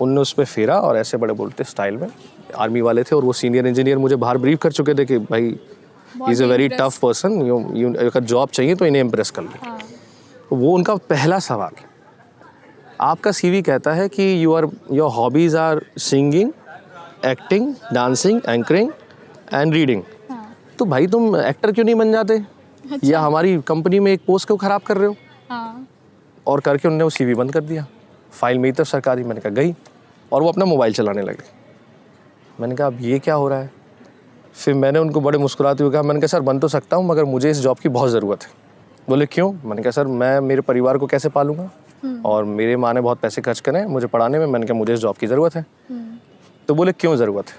[SPEAKER 1] उनने उस पर फेरा और ऐसे बड़े बोलते स्टाइल में, आर्मी वाले थे और वो सीनियर इंजीनियर मुझे बाहर ब्रीफ कर चुके थे कि भाई he is a very tough person, अगर जॉब चाहिए तो इन्हें इम्प्रेस कर लो। तो वो उनका पहला सवाल, आपका सीवी कहता है कि your hobbies are singing, acting, dancing, anchoring and reading. तो भाई तुम एक्टर क्यों नहीं बन जाते? या हमारी कंपनी में एक पोस्ट क्यों ख़राब कर रहे हो? और करके उन्होंने वो सीवी बंद कर दिया। फाइल मेरी तरफ सरकारी, मैंने कहा गई, और वो अपना मोबाइल चलाने लगे। मैंने कहा अब ये क्या हो रहा है? फिर मैंने उनको बड़े मुस्कुराते हुए कहा, मैंने कहा सर बन तो सकता हूँ मगर मुझे इस जॉब की बहुत ज़रूरत है। बोले क्यों? मैंने कहा सर मैं मेरे परिवार को कैसे पालूंगा, और मेरे माँ ने बहुत पैसे खर्च करे मुझे पढ़ाने में। मैंने कहा मुझे इस जॉब की ज़रूरत है। तो बोले क्यों ज़रूरत है?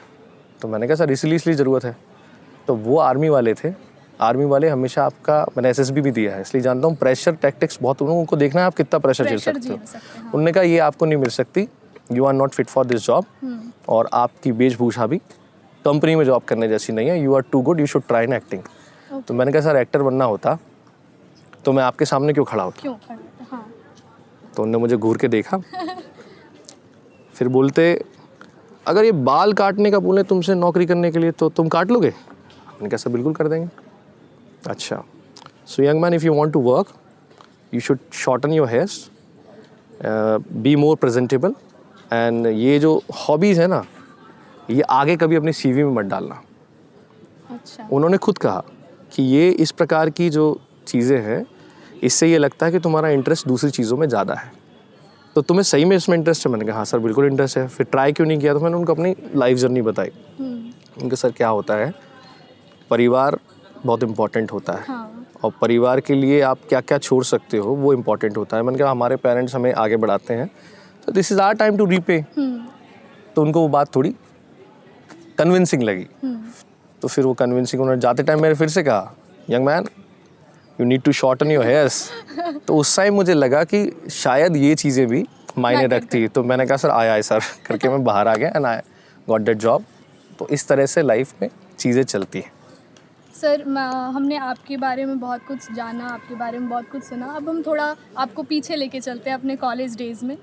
[SPEAKER 1] तो मैंने कहा सर इसलिए ज़रूरत है। तो वो आर्मी वाले थे, आर्मी वाले हमेशा आपका, मैंने एसएसबी भी दिया है इसलिए जानता हूँ, प्रेशर टैक्टिक्स बहुत, उनको देखना है आप कितना प्रेशर झेल सकते हो। उन्होंने कहा ये आपको नहीं मिल सकती, you are not fit for this job, और आपकी वेशभूषा भी कंपनी में जॉब करने जैसी नहीं है, you are too good, you should try in acting. तो मैंने कहा सर एक्टर बनना होता तो मैं आपके सामने क्यों खड़ा होता? तो उन्होंने मुझे घूर के देखा, फिर बोलते अगर ये बाल काटने का बोले तुमसे नौकरी करने के लिए तो तुम काट लोगे? मैंने कहा सर बिल्कुल कर देंगे। अच्छा, so young man if you want to work you should shorten your hairs, be more presentable, and ये जो हॉबीज़ है ना ये आगे कभी अपनी सीवी में मत डालना।
[SPEAKER 2] अच्छा।
[SPEAKER 1] उन्होंने खुद कहा कि ये इस प्रकार की जो चीज़ें हैं इससे ये लगता है कि तुम्हारा इंटरेस्ट दूसरी चीज़ों में ज़्यादा है, तो तुम्हें सही में इसमें इंटरेस्ट है? मैंने कहा हाँ सर बिल्कुल इंटरेस्ट है। फिर ट्राई क्यों नहीं किया? तो मैंने उनको अपनी लाइफ जर्नी बताई। उनके सर क्या होता है, परिवार बहुत इम्पॉर्टेंट होता है, और परिवार के लिए आप क्या क्या छोड़ सकते हो वो इम्पॉर्टेंट होता है। मैंने कहा हमारे पेरेंट्स हमें आगे बढ़ाते हैं तो this is our time to repay. तो उनको वो बात थोड़ी कन्विंसिंग लगी। तो फिर वो कन्विंसिंग उन्होंने जाते टाइम मेरे फिर से कहा, young man you need to shorten your hairs. तो उस टाइम मुझे लगा कि शायद ये चीज़ें भी मायने रखती। तो मैंने कहा सर आया सर करके मैं बाहर आ गया and I got that job. तो इस तरह से लाइफ में चीज़ें चलती हैं।
[SPEAKER 2] सर हमने आपके बारे में बहुत कुछ जाना, आपके बारे में बहुत कुछ सुना। अब हम थोड़ा आपको पीछे लेके चलते हैं अपने कॉलेज डेज़ में।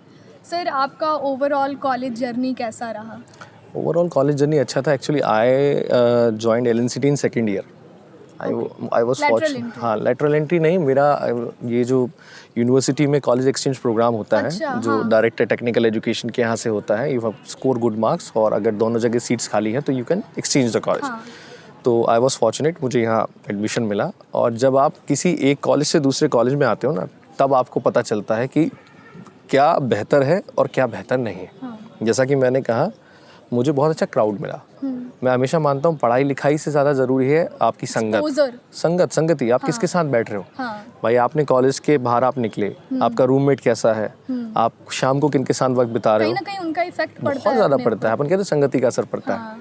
[SPEAKER 2] सर आपका ओवरऑल कॉलेज जर्नी कैसा रहा?
[SPEAKER 1] ओवरऑल कॉलेज जर्नी अच्छा था। Actually I joined LNCT in second year. I was fortunate. हाँ, लेटरल एंट्री नहीं, मेरा ये जो यूनिवर्सिटी में कॉलेज एक्सचेंज प्रोग्राम होता है, जो डायरेक्टर टेक्निकल एजुकेशन के यहाँ से होता है, you have score good marks और अगर दोनों जगह सीट्स खाली हैं तो you can exchange the college. तो आई वॉज फॉर्चुनेट, मुझे यहाँ एडमिशन मिला। और जब आप किसी एक कॉलेज से दूसरे कॉलेज में आते हो ना, तब आपको पता चलता है कि क्या बेहतर है और क्या बेहतर नहीं है। जैसा कि मैंने कहा, मुझे बहुत अच्छा क्राउड मिला। मैं हमेशा मानता हूँ पढ़ाई लिखाई से ज़्यादा ज़रूरी है आपकी संगति। आप किसके साथ बैठ रहे हो। भाई आपने कॉलेज के बाहर आप निकले, आपका रूममेट कैसा है, आप शाम को किनके साथ वक्त बिता रहे हो,
[SPEAKER 2] कहीं ना कहीं उनका इफेक्ट पड़ता है,
[SPEAKER 1] बहुत ज़्यादा पड़ता है। अपन कहते हैं संगति का असर पड़ता है।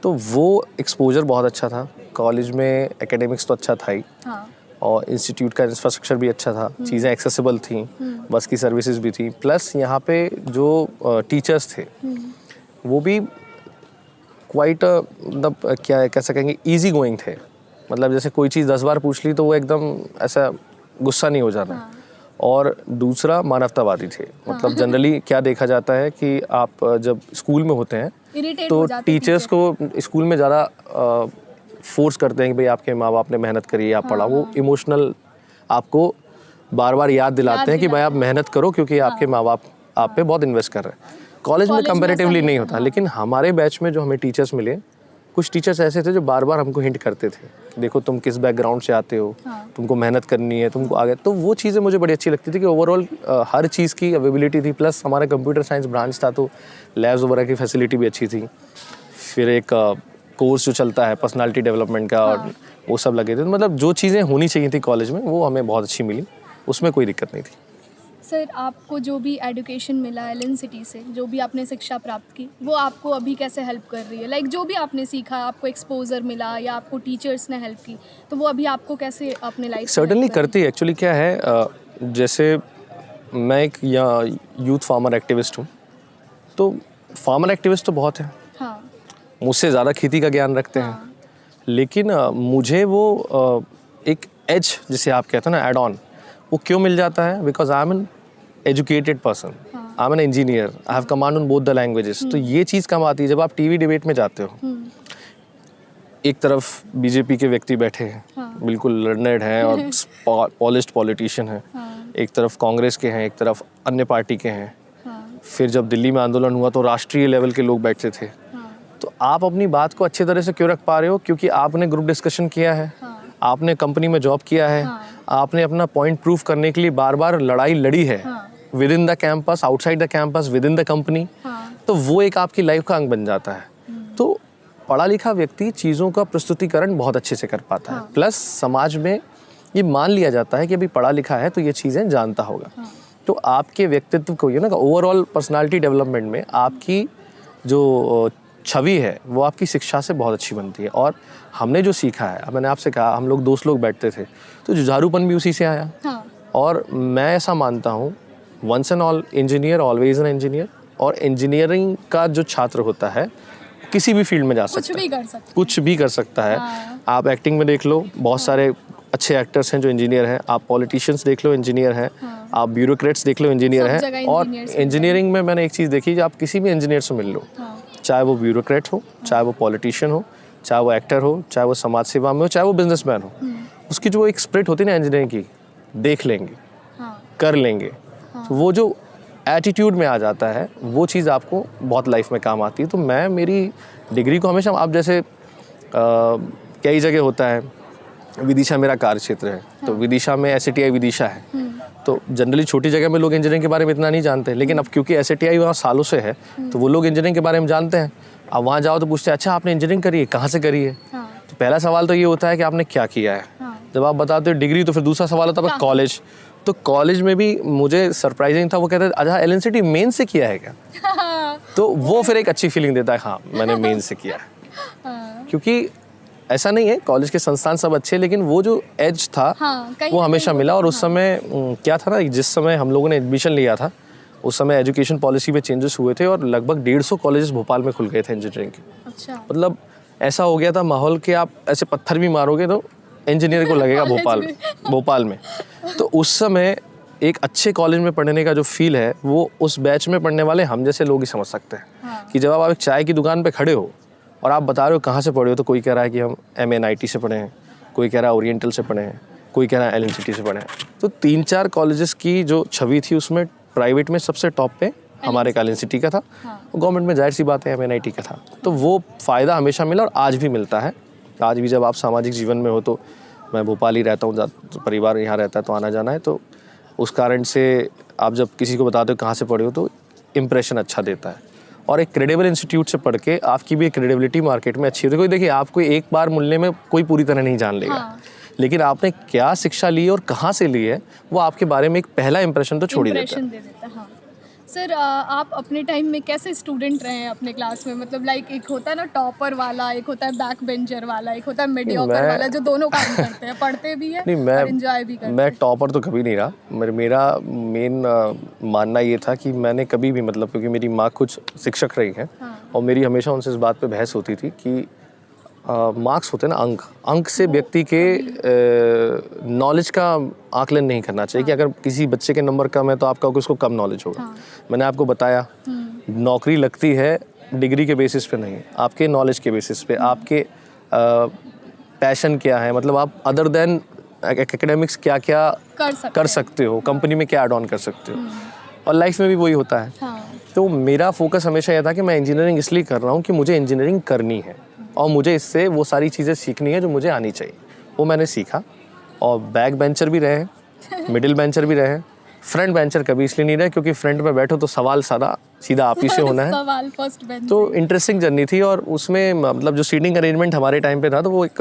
[SPEAKER 1] तो वो एक्सपोजर बहुत अच्छा था। कॉलेज में एकेडमिक्स तो अच्छा था ही, और इंस्टीट्यूट का इंफ्रास्ट्रक्चर भी अच्छा था, चीज़ें एक्सेसिबल थी, बस की सर्विसेज भी थी। प्लस यहाँ पे जो टीचर्स थे वो भी क्वाइट मतलब क्या कैसे कहेंगे, ईजी गोइंग थे। मतलब जैसे कोई चीज़ 10 बार पूछ ली तो वो एकदम ऐसा गुस्सा नहीं हो जाता। और दूसरा मानवतावादी थे। मतलब जनरली क्या देखा जाता है कि आप जब स्कूल में होते हैं तो टीचर्स को स्कूल में ज़्यादा फोर्स करते हैं कि भाई आपके माँ बाप ने मेहनत करी है, आप पढ़ा। वो इमोशनल आपको बार बार याद दिलाते हैं कि भाई आप मेहनत करो क्योंकि आपके माँ बाप आप पे बहुत इन्वेस्ट कर रहे हैं। कॉलेज में कंपैरेटिवली नहीं होता। लेकिन हमारे बैच में जो हमें टीचर्स मिले, कुछ टीचर्स ऐसे थे जो बार बार हमको हिंट करते थे, देखो तुम किस बैकग्राउंड से आते हो, तुमको मेहनत करनी है, तुमको आगे। तो वो चीज़ें मुझे बड़ी अच्छी लगती थी कि ओवरऑल हर चीज़ की अवेलेबिलिटी थी। प्लस हमारा कंप्यूटर साइंस ब्रांच था तो लैब्स वगैरह की फैसिलिटी भी अच्छी थी। फिर एक कोर्स जो चलता है पर्सनालिटी डेवलपमेंट का, और वो सब लगे थे। मतलब जो चीज़ें होनी चाहिए थी कॉलेज में वो हमें बहुत अच्छी मिली, उसमें कोई दिक्कत नहीं थी।
[SPEAKER 2] सर आपको जो भी एजुकेशन मिला LNCT से, जो भी आपने शिक्षा प्राप्त की, वो आपको अभी कैसे हेल्प कर रही है? लाइक जो भी आपने सीखा, आपको एक्सपोजर मिला या आपको टीचर्स ने हेल्प की, तो वो अभी आपको कैसे अपने लाइफ
[SPEAKER 1] सर्टनली करती है। एक्चुअली क्या है, जैसे मैं एक यूथ फार्मर एक्टिविस्ट हूँ। तो फार्मर एक्टिविस्ट तो बहुत है, मुझसे ज़्यादा खेती का ज्ञान रखते हैं। लेकिन मुझे वो एक एज जिसे आप कहते हैं ना, एड ऑन, वो क्यों मिल जाता है? Because I am an educated person, I am an engineer, I have command on both the languages. तो ये चीज़ कम आती है जब आप टीवी डिबेट में जाते हो। एक तरफ बीजेपी के व्यक्ति बैठे हैं, बिल्कुल लर्नेड हैं और पॉलिश्ड पॉलिटिशियन हैं। एक तरफ कांग्रेस के हैं, एक तरफ अन्य पार्टी के हैं। फिर जब दिल्ली में आंदोलन हुआ तो राष्ट्रीय लेवल के लोग बैठते थे। तो आप अपनी बात को अच्छे तरह से क्यों रख पा रहे हो? क्योंकि आपने ग्रुप डिस्कशन किया है, आपने कंपनी में जॉब किया है, आपने अपना पॉइंट प्रूफ करने के लिए बार बार लड़ाई लड़ी है, with in the campus, outside the campus, with in the company. तो वो एक आपकी लाइफ का अंग बन जाता है। तो पढ़ा लिखा व्यक्ति चीज़ों का प्रस्तुतिकरण बहुत अच्छे से कर पाता है। प्लस समाज में ये मान लिया जाता है कि अभी पढ़ा लिखा है तो ये चीज़ें जानता होगा। तो आपके व्यक्तित्व को, ना, ओवरऑल पर्सनालिटी डेवलपमेंट में आपकी जो छवि है वो आपकी शिक्षा से बहुत अच्छी बनती है। और हमने जो सीखा है, मैंने आपसे कहा हम लोग दोस्त लोग बैठते थे तो जुझारूपन भी उसी से आया। और मैं ऐसा मानता हूँ, once and all engineer always an engineer. और इंजीनियरिंग का जो छात्र होता है किसी भी फील्ड में जा सकता है, कुछ भी कर सकता है। आप एक्टिंग में देख लो, बहुत सारे अच्छे एक्टर्स हैं जो इंजीनियर हैं। आप पॉलिटिशियंस देख लो, इंजीनियर हैं। आप ब्यूरोक्रेट्स देख लो, इंजीनियर हैं। और इंजीनियरिंग में मैंने एक चीज़ देखी, आप किसी भी इंजीनियर से मिल लो, चाहे वो ब्यूरोक्रेट हो, चाहे वो पॉलिटिशियन हो, चाहे वो एक्टर हो, चाहे वो समाज सेवा में हो, चाहे वो बिजनेसमैन हो, उसकी जो एक स्पिरिट होती है ना इंजीनियरिंग की, देख लेंगे, कर लेंगे। तो वो जो एटीट्यूड में आ जाता है वो चीज़ आपको बहुत लाइफ में काम आती है। तो मैं मेरी डिग्री को हमेशा, आप जैसे कई जगह होता है, विदिशा मेरा कार्य क्षेत्र है, तो विदिशा में SATI विदिशा है। तो जनरली छोटी जगह में लोग इंजीनियरिंग के बारे में इतना नहीं जानते, लेकिन अब क्योंकि SATI वहाँ सालों से है तो वो लोग इंजीनियरिंग के बारे में जानते हैं। अब वहाँ जाओ तो पूछते हैं, अच्छा आपने इंजीनियरिंग करी है, कहाँ से करी है? तो पहला सवाल तो ये होता है कि आपने क्या किया है। जब आप बताते हो डिग्री, तो फिर दूसरा सवाल होता है कॉलेज। तो कॉलेज में भी मुझे सरप्राइजिंग था, वो कहते थे अच्छा LNCT मेन से किया है क्या? तो वो फिर एक अच्छी फीलिंग देता है, हाँ मैंने मेन से किया है। क्योंकि ऐसा नहीं है, कॉलेज के संस्थान सब अच्छे, लेकिन वो जो एज था वो हमेशा मिला। और उस समय क्या था ना, जिस समय हम लोगों ने एडमिशन लिया था उस समय एजुकेशन पॉलिसी में चेंजेस हुए थे और लगभग 150 कॉलेजेस भोपाल में खुल गए थे इंजीनियरिंग के।
[SPEAKER 2] अच्छा।
[SPEAKER 1] मतलब ऐसा हो गया था माहौल कि आप ऐसे पत्थर भी मारोगे तो इंजीनियर को लगेगा भोपाल में। तो उस समय एक अच्छे कॉलेज में पढ़ने का जो फील है वो उस बैच में पढ़ने वाले हम जैसे लोग ही समझ सकते हैं। कि जब आप एक चाय की दुकान पे खड़े हो और आप बता रहे हो कहाँ से पढ़े हो, तो कोई कह रहा है कि हम MNIT से पढ़े हैं, कोई कह रहा है ओरिएंटल से पढ़े हैं, कोई कह रहा है LNCT से पढ़े हैं। तो 3-4 कॉलेजेस की जो छवि थी उसमें प्राइवेट में सबसे टॉप पे हमारे LNCT का था, और गवर्नमेंट में जाहिर सी बात है MNIT का था। तो वो फ़ायदा हमेशा मिला और आज भी मिलता है। आज भी जब आप सामाजिक जीवन में हो, तो मैं भोपाल ही रहता हूँ, तो परिवार यहाँ रहता है, तो आना जाना है, तो उस कारण से आप जब किसी को बताते हो कहाँ से पढ़े हो तो इम्प्रेशन अच्छा देता है। और एक क्रेडिबल इंस्टीट्यूट से पढ़ के आपकी भी एक क्रेडिबिलिटी मार्केट में अच्छी होती है। देखिए, आपको एक बार मिलने में कोई पूरी तरह नहीं जान लेगा, लेकिन आपने क्या शिक्षा ली और कहाँ से ली है वो आपके बारे में एक पहला इंप्रेशन तो छोड़ ही देता है।
[SPEAKER 2] हाँ। सर, आप अपने टाइम में कैसे स्टूडेंट रहे हैं अपने क्लास में? मतलब लाइक एक होता है ना टॉपर वाला, एक होता है बैक बेंचर वाला, एक होता है मीडियोकर वाला, जो दोनों काम करते हैं, पढ़ते भी हैं और एंजॉय भी करते हैं।
[SPEAKER 1] मैं टॉपर तो कभी नहीं रहा। मेरा मेन मानना ये था कि मैंने कभी भी, मतलब क्योंकि मेरी माँ कुछ शिक्षक रही हैं, और मेरी हमेशा उनसे इस बात पे बहस होती थी कि मार्क्स होते हैं ना, अंक से व्यक्ति के नॉलेज का आकलन नहीं करना चाहिए। कि अगर किसी बच्चे के नंबर कम है तो आपका उसको कम नॉलेज होगा। मैंने आपको बताया, नौकरी लगती है डिग्री के बेसिस पे नहीं, आपके नॉलेज के बेसिस पे, आपके पैशन क्या है, मतलब आप अदर देन एकेडमिक्स क्या क्या कर सकते हो, कंपनी में क्या ऐड ऑन कर सकते हो, और लाइफ में भी वही होता है। तो मेरा फोकस हमेशा यह था कि मैं इंजीनियरिंग इसलिए कर रहा हूँ कि मुझे इंजीनियरिंग करनी है और मुझे इससे वो सारी चीज़ें सीखनी है जो मुझे आनी चाहिए। वो मैंने सीखा, और बैक बेंचर भी रहे, मिडिल बेंचर भी रहे, फ्रंट बेंचर कभी इसलिए नहीं रहे क्योंकि फ्रंट में बैठो तो सवाल सारा सीधा आप ही से होना है।
[SPEAKER 2] सवाल फर्स्ट बेंच।
[SPEAKER 1] तो इंटरेस्टिंग जर्नी थी, और उसमें मतलब जो सीटिंग अरेंजमेंट हमारे टाइम पे था तो वो एक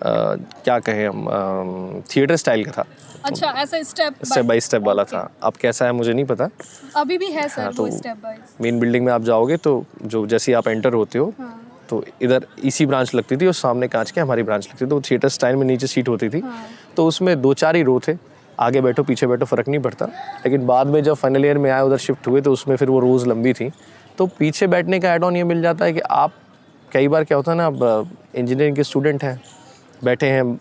[SPEAKER 1] क्या कहें हम, थिएटर स्टाइल का था।
[SPEAKER 2] अच्छा, ऐसा स्टेप
[SPEAKER 1] बाय स्टेप वाला था। अब कैसा है मुझे नहीं पता,
[SPEAKER 2] अभी भी है सर। वो स्टेप बाय
[SPEAKER 1] मेन बिल्डिंग में आप जाओगे तो जो जैसे आप एंटर होते हो, तो इधर इसी ब्रांच लगती थी और सामने कांच के हमारी ब्रांच लगती थी। तो थिएटर स्टाइल में नीचे सीट होती थी। तो उसमें 2-4 ही रो थे, आगे बैठो पीछे बैठो फ़र्क नहीं पड़ता। लेकिन बाद में जब फाइनल ईयर में आए, उधर शिफ्ट हुए, तो उसमें फिर वो रोज़ लंबी थी। तो पीछे बैठने का एड ऑन ये मिल जाता है कि आप, कई बार क्या होता है ना, अब इंजीनियरिंग के स्टूडेंट हैं, बैठे हैं,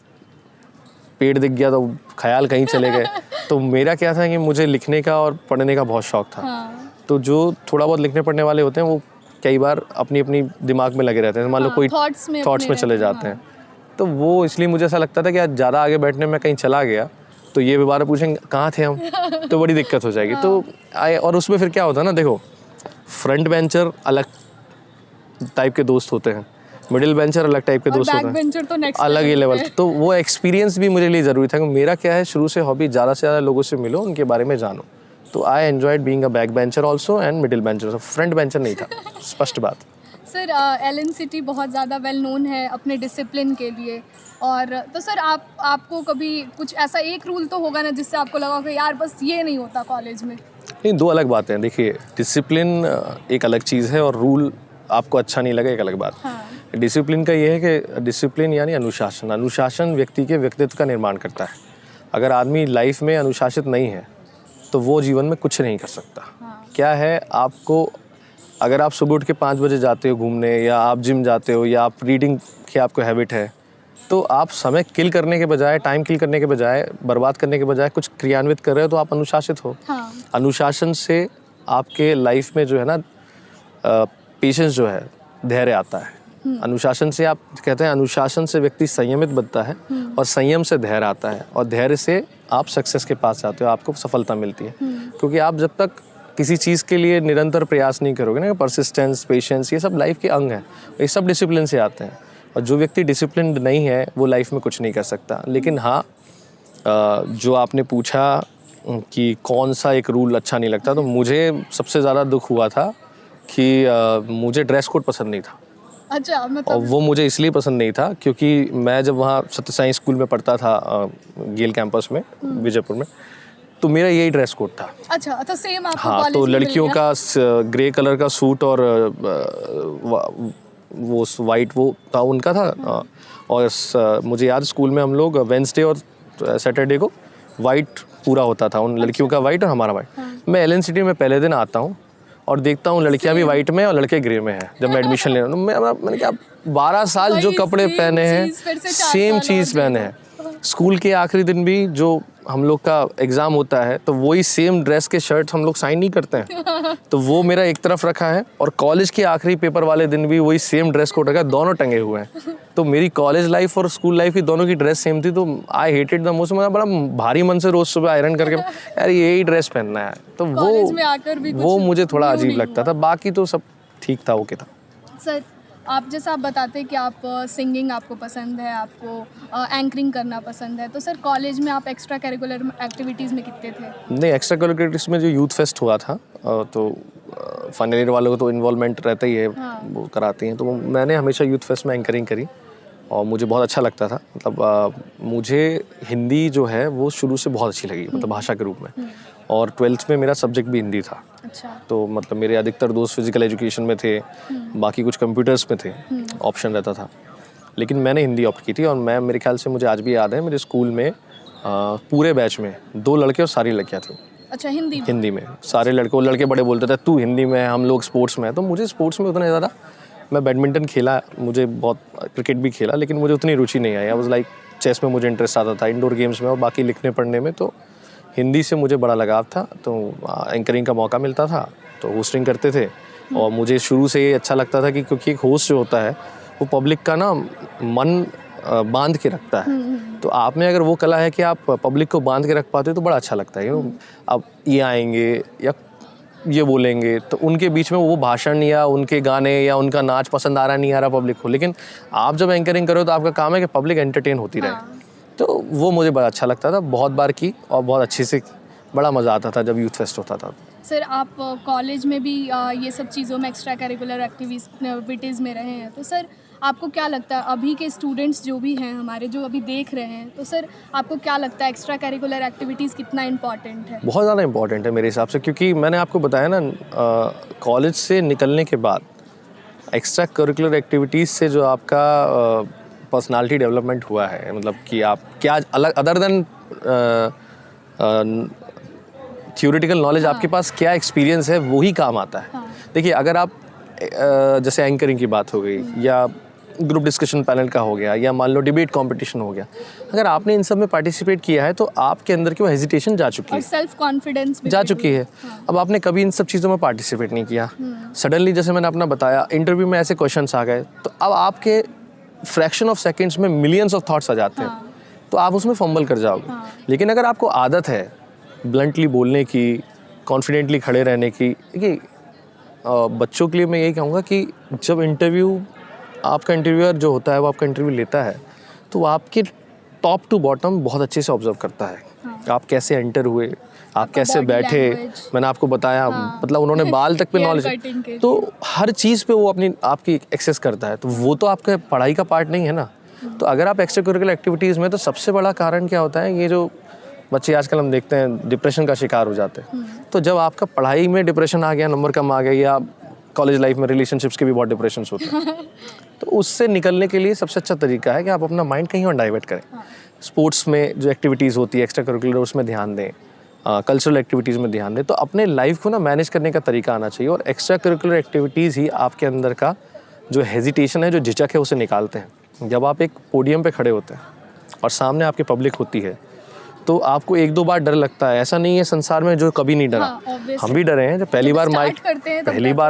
[SPEAKER 1] पेड़ दिख गया तो ख्याल कहीं चले गए। तो मेरा क्या था कि मुझे लिखने का और पढ़ने का बहुत शौक था। तो जो थोड़ा बहुत लिखने पढ़ने वाले होते हैं वो कई बार अपनी अपनी दिमाग में लगे रहते हैं, मान लो कोई थॉट्स में चले जाते हैं। तो वो इसलिए मुझे ऐसा लगता था कि आज ज़्यादा आगे बैठने में कहीं चला गया तो ये दोबारा पूछेंगे कहाँ थे हम, तो बड़ी दिक्कत हो जाएगी। तो और उसमें फिर क्या होता है ना, देखो, फ्रंट बेंचर अलग टाइप के दोस्त होते हैं, मिडिल बेंचर अलग टाइप के दोस्त होते हैं,
[SPEAKER 2] तो
[SPEAKER 1] अलग ही लेवल। तो वो एक्सपीरियंस भी मुझे लिए ज़रूरी था। मेरा क्या है, शुरू से हॉबी ज़्यादा से ज़्यादा लोगों से मिलो, उनके बारे में जानो। तो I enjoyed being a back bencher also and middle bencher, front bencher नहीं था, स्पष्ट बात।
[SPEAKER 2] सर, LNCT बहुत ज़्यादा वेल नोन है अपने डिसिप्लिन के लिए, और तो सर आपको कभी कुछ ऐसा एक रूल तो होगा ना जिससे आपको लगा कि यार बस ये नहीं होता कॉलेज में?
[SPEAKER 1] नहीं, दो अलग बातें हैं। देखिए, डिसिप्लिन एक अलग चीज़ है और रूल आपको अच्छा नहीं लगा एक अलग बात। डिसिप्लिन का ये है कि डिसिप्लिन यानी अनुशासन। अनुशासन व्यक्ति के व्यक्तित्व का निर्माण करता है। अगर आदमी लाइफ में अनुशासित नहीं है तो वो जीवन में कुछ नहीं कर सकता। क्या है, आपको, अगर आप सुबह उठ के 5 बजे जाते हो घूमने, या आप जिम जाते हो, या आप रीडिंग की आपको हैबिट है, तो आप समय किल करने के बजाय, टाइम किल करने के बजाय, बर्बाद करने के बजाय कुछ क्रियान्वित कर रहे हो तो आप अनुशासित हो। अनुशासन से आपके लाइफ में जो है ना, पेशेंस जो है, धैर्य आता है। अनुशासन से, आप कहते हैं, अनुशासन से व्यक्ति संयमित बनता है, और संयम से धैर्य आता है, और धैर्य से आप सक्सेस के पास जाते हो, आपको सफलता मिलती है। क्योंकि आप जब तक किसी चीज़ के लिए निरंतर प्रयास नहीं करोगे ना, परसिस्टेंस, पेशेंस, ये सब लाइफ के अंग हैं, ये सब डिसिप्लिन से आते हैं। और जो व्यक्ति डिसिप्लिन नहीं है वो लाइफ में कुछ नहीं कर सकता। लेकिन हाँ, जो आपने पूछा कि कौन सा एक रूल अच्छा नहीं लगता, तो मुझे सबसे ज़्यादा दुख हुआ था कि मुझे ड्रेस कोड पसंद नहीं था।
[SPEAKER 2] अच्छा, मतलब
[SPEAKER 1] और वो मुझे इसलिए पसंद नहीं था क्योंकि मैं जब वहाँ सत्य साई स्कूल में पढ़ता था, गेल कैंपस में, विजयपुर में, तो मेरा यही ड्रेस कोड था।
[SPEAKER 2] अच्छा, तो सेम आपको
[SPEAKER 1] हाँ,
[SPEAKER 2] कॉलेज
[SPEAKER 1] तो
[SPEAKER 2] में मिल
[SPEAKER 1] लड़कियों
[SPEAKER 2] गया?
[SPEAKER 1] का ग्रे कलर का सूट और वो वाइट वो था उनका था। और मुझे याद स्कूल में हम लोग वेंसडे और सैटरडे को वाइट पूरा होता था, उन लड़कियों का वाइट और हमारा वाइट। मैं LNCT में पहले दिन आता हूँ और देखता हूँ लड़कियाँ भी वाइट में और लड़के ग्रे में हैं। जब मैं एडमिशन ले रहा हूँ मैंने क्या 12 साल जो कपड़े पहने हैं सेम चीज़ पहने हैं। स्कूल के आखिरी दिन भी जो हम लोग का एग्ज़ाम होता है तो वही सेम ड्रेस के शर्ट हम लोग साइन नहीं करते हैं, तो वो मेरा एक तरफ रखा है। और कॉलेज के आखिरी पेपर वाले दिन भी वही सेम ड्रेस कोड रखा है, दोनों टंगे हुए हैं। तो मेरी कॉलेज लाइफ और स्कूल लाइफ की दोनों की ड्रेस सेम थी, तो आई हेटेड द मोस्ट। मैं बड़ा भारी मन से रोज़ सुबह आयरन करके यार यही ड्रेस पहनना है, तो वो मुझे थोड़ा अजीब लगता था। बाकी तो सब ठीक था, ओके था।
[SPEAKER 2] सर आप जैसा आप बताते हैं कि आप सिंगिंग आपको पसंद है, आपको एंकरिंग करना पसंद है, तो सर कॉलेज में आप एक्स्ट्रा करिकुलर एक्टिविटीज़ में कितने थे?
[SPEAKER 1] नहीं, एक्स्ट्रा करिकुलर में जो यूथ फेस्ट हुआ था तो फाइनल ईयर वालों को तो इन्वॉल्वमेंट रहता ही है, वो कराती हैं। तो मैंने हमेशा यूथ फेस्ट में एंकरिंग करी और मुझे बहुत अच्छा लगता था। मतलब मुझे हिंदी जो है वो शुरू से बहुत अच्छी लगी, मतलब भाषा के रूप में। और 12th में मेरा सब्जेक्ट भी हिंदी था।
[SPEAKER 2] अच्छा।
[SPEAKER 1] तो मतलब मेरे अधिकतर दोस्त फिजिकल एजुकेशन में थे, बाकी कुछ कंप्यूटर्स में थे, ऑप्शन रहता था। लेकिन मैंने हिंदी ऑप्ट की थी और मैं, मेरे ख्याल से मुझे आज भी याद है, मेरे स्कूल में पूरे बैच में 2 लड़के और सारी लड़कियाँ थी।
[SPEAKER 2] अच्छा, हिंदी
[SPEAKER 1] में सारे लड़के बड़े बोलते थे तू हिंदी में है, हम लोग स्पोर्ट्स में है। तो मुझे स्पोर्ट्स में उतना ज़्यादा, मैं बैडमिंटन खेला, मुझे बहुत क्रिकेट भी खेला, लेकिन मुझे उतनी रुचि नहीं आई। आई वाज लाइक चेस में मुझे इंटरेस्ट आता था, इंडोर गेम्स में, और बाकी लिखने पढ़ने में तो हिंदी से मुझे बड़ा लगाव था। तो एंकरिंग का मौका मिलता था तो होस्टिंग करते थे। और मुझे शुरू से ये अच्छा लगता था कि क्योंकि एक होस्ट जो होता है वो पब्लिक का ना मन बांध के रखता है। तो आप में अगर वो कला है कि आप पब्लिक को बांध के रख पाते हो तो बड़ा अच्छा लगता है। अब ये आएंगे या ये बोलेंगे तो उनके बीच में वो भाषण या उनके गाने या उनका नाच पसंद आ रहा नहीं आ रहा पब्लिक को, लेकिन आप जब एंकरिंग करो तो आपका काम है कि पब्लिक एंटरटेन होती रहे। तो वो मुझे बड़ा अच्छा लगता था, बहुत बार की और बहुत अच्छे से, बड़ा मज़ा आता था जब यूथ फेस्ट होता था।
[SPEAKER 2] सर आप कॉलेज में भी ये सब चीज़ों में एक्स्ट्रा करिकुलर एक्टिविटीज़ में रहे हैं, तो सर आपको क्या लगता है अभी के स्टूडेंट्स जो भी हैं हमारे, जो अभी देख रहे हैं, तो सर आपको क्या लगता है एक्स्ट्रा करिकुलर एक्टिविटीज़ कितना इम्पॉर्टेंट है?
[SPEAKER 1] बहुत ज़्यादा इम्पॉर्टेंट है मेरे हिसाब से, क्योंकि मैंने आपको बताया ना कॉलेज से निकलने के बाद एक्स्ट्रा करिकुलर एक्टिविटीज़ से जो आपका पर्सनालिटी डेवलपमेंट हुआ है, मतलब कि आप क्या अलग अदर देन थ्योरेटिकल नॉलेज, आपके पास क्या एक्सपीरियंस है वही काम आता है। देखिए अगर आप जैसे एंकरिंग की बात हो गई या ग्रुप डिस्कशन पैनल का हो गया या मान लो डिबेट कंपटीशन हो गया, अगर आपने इन सब में पार्टिसिपेट किया है तो आपके अंदर की वो हेजिटेशन जा चुकी है,
[SPEAKER 2] सेल्फ कॉन्फिडेंस भी
[SPEAKER 1] जा चुकी है। अब आपने कभी इन सब चीज़ों में पार्टिसिपेट नहीं किया, सडनली जैसे मैंने अपना बताया इंटरव्यू में ऐसे क्वेश्चंस आ गए, तो अब आपके फ्रैक्शन ऑफ सेकेंड्स में मिलियंस ऑफ थॉट्स आ जाते हैं, तो आप उसमें फंबल कर जाओगे। लेकिन अगर आपको आदत है ब्लंटली बोलने की, कॉन्फिडेंटली खड़े रहने की, देखिए बच्चों के लिए मैं यही कहूँगा कि जब आपका इंटरव्यूअर जो होता है वो आपका इंटरव्यू लेता है तो वो आपके टॉप टू बॉटम बहुत अच्छे से ऑब्जर्व करता है। आप कैसे एंटर हुए, आप कैसे बैठे, मैंने आपको बताया, मतलब उन्होंने बाल तक पे नॉलेज, तो हर चीज़ पे वो अपनी आपकी एक्सेस करता है। तो वो तो आपका पढ़ाई का पार्ट नहीं है ना। तो अगर आप एक्स्ट्रा करिकुलर एक्टिविटीज़ में, तो सबसे बड़ा कारण क्या होता है, ये जो बच्चे आजकल हम देखते हैं डिप्रेशन का शिकार हो जाते हैं। तो जब आपका पढ़ाई में डिप्रेशन आ गया, नंबर कम आ गया, या कॉलेज लाइफ में रिलेशनशिप्स के भी बहुत डिप्रेशन होते हैं, तो उससे निकलने के लिए सबसे अच्छा तरीका है कि आप अपना माइंड कहीं और डाइवर्ट करें। स्पोर्ट्स में जो एक्टिविटीज़ होती है एक्स्ट्रा करिकुलर, उसमें ध्यान दें, कल्चरल एक्टिविटीज़ में ध्यान दें। तो अपने लाइफ को ना मैनेज करने का तरीका आना चाहिए, और एक्स्ट्रा करिकुलर एक्टिविटीज़ ही आपके अंदर का जो हेजिटेशन है, जो झिझक है, उसे निकालते हैं। जब आप एक पोडियम पे खड़े होते हैं और सामने आपकी पब्लिक होती है तो आपको 1-2 बार डर लगता है, ऐसा नहीं है संसार में जो कभी नहीं डरा। हम भी डरे हैं जब पहली बार